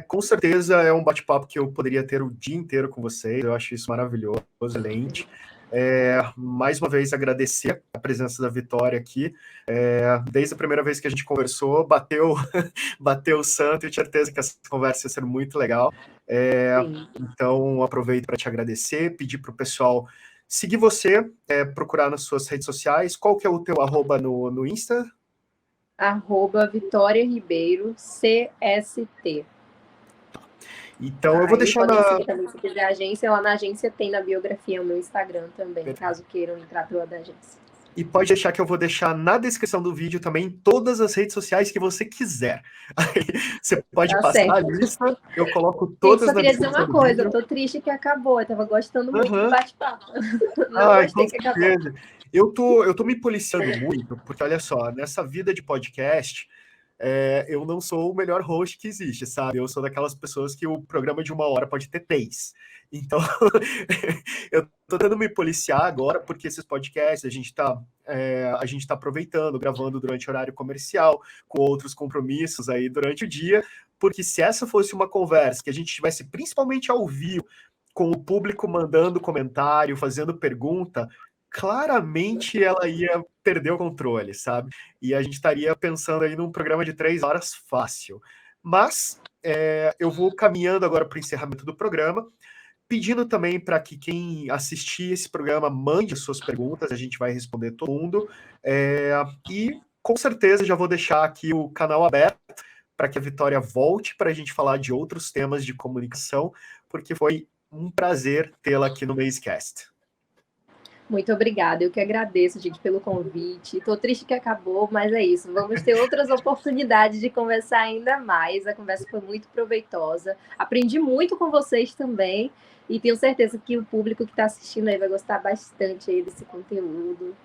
Com certeza é um bate-papo que eu poderia ter o dia inteiro com vocês, eu acho isso maravilhoso, excelente. Mais uma vez, agradecer a presença da Vitória aqui. Desde a primeira vez que a gente conversou, bateu o santo, e eu tinha certeza que essa conversa ia ser muito legal. Então, aproveito para te agradecer, pedir para o pessoal seguir você, procurar nas suas redes sociais. Qual que é o teu @, no Insta? @Vitória Ribeiro, CST. Então, eu vou deixar seguir também, se quiser a agência, lá na agência tem na biografia o meu Instagram também, caso queiram entrar pela da agência. E pode deixar que eu vou deixar na descrição do vídeo também todas as redes sociais que você quiser. Aí, você pode passar a lista, eu coloco todas na descrição. Eu só queria dizer uma coisa, eu tô triste que acabou, eu tava gostando muito do bate-papo. Não gostei que acabou. Eu tô me policiando muito, porque olha só, nessa vida de podcast, eu não sou o melhor host que existe, sabe? Eu sou daquelas pessoas que o programa de 1 hora pode ter 3. Então, eu tô tentando me policiar agora, porque esses podcasts a gente tá aproveitando, gravando durante horário comercial, com outros compromissos aí durante o dia, porque se essa fosse uma conversa que a gente tivesse principalmente ao vivo, com o público mandando comentário, fazendo pergunta, claramente ela ia perder o controle, sabe? E a gente estaria pensando aí num programa de 3 horas fácil. Mas eu vou caminhando agora para o encerramento do programa, pedindo também para que quem assistir esse programa mande suas perguntas, a gente vai responder todo mundo. E com certeza já vou deixar aqui o canal aberto para que a Vitória volte para a gente falar de outros temas de comunicação, porque foi um prazer tê-la aqui no MazeCast. Muito obrigada, eu que agradeço, gente, pelo convite. Estou triste que acabou, mas é isso. Vamos ter outras oportunidades de conversar ainda mais. A conversa foi muito proveitosa. Aprendi muito com vocês também. E tenho certeza que o público que está assistindo aí vai gostar bastante aí desse conteúdo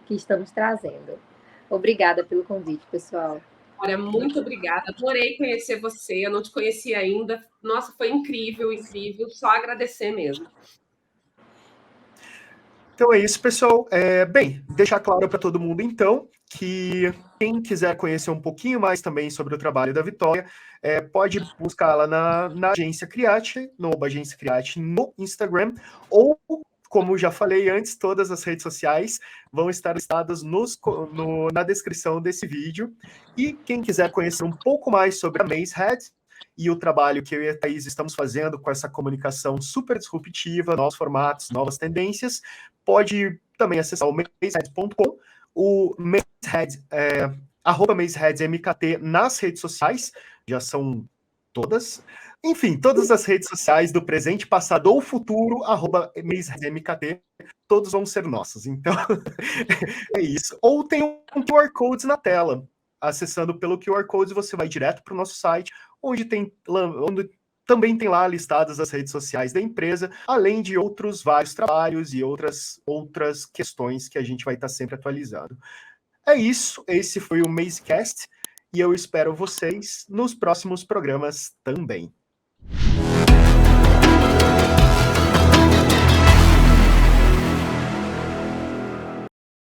que estamos trazendo. Obrigada pelo convite, pessoal. Olha, muito obrigada. Adorei conhecer você. Eu não te conhecia ainda. Nossa, foi incrível, incrível. Só agradecer mesmo. Então é isso, pessoal. Bem, deixar claro para todo mundo, então, que quem quiser conhecer um pouquinho mais também sobre o trabalho da Vitória, pode buscá-la na Agência Criate, no Agência Criate no Instagram, ou, como já falei antes, todas as redes sociais vão estar listadas na descrição desse vídeo. E quem quiser conhecer um pouco mais sobre a Mazehead e o trabalho que eu e a Thaís estamos fazendo com essa comunicação super disruptiva, novos formatos, novas tendências, pode também acessar o mazehead.com, o Mazehead, @MazeheadMKT nas redes sociais, já são todas. Enfim, todas as redes sociais do presente, passado ou futuro, @MazeheadMKT, todos vão ser nossos. Então, é isso. Ou tem um QR Code na tela. Acessando pelo QR Code, você vai direto para o nosso site, onde também tem lá listadas as redes sociais da empresa, além de outros vários trabalhos e outras questões que a gente vai estar sempre atualizando. É isso, esse foi o MazeCast, e eu espero vocês nos próximos programas também.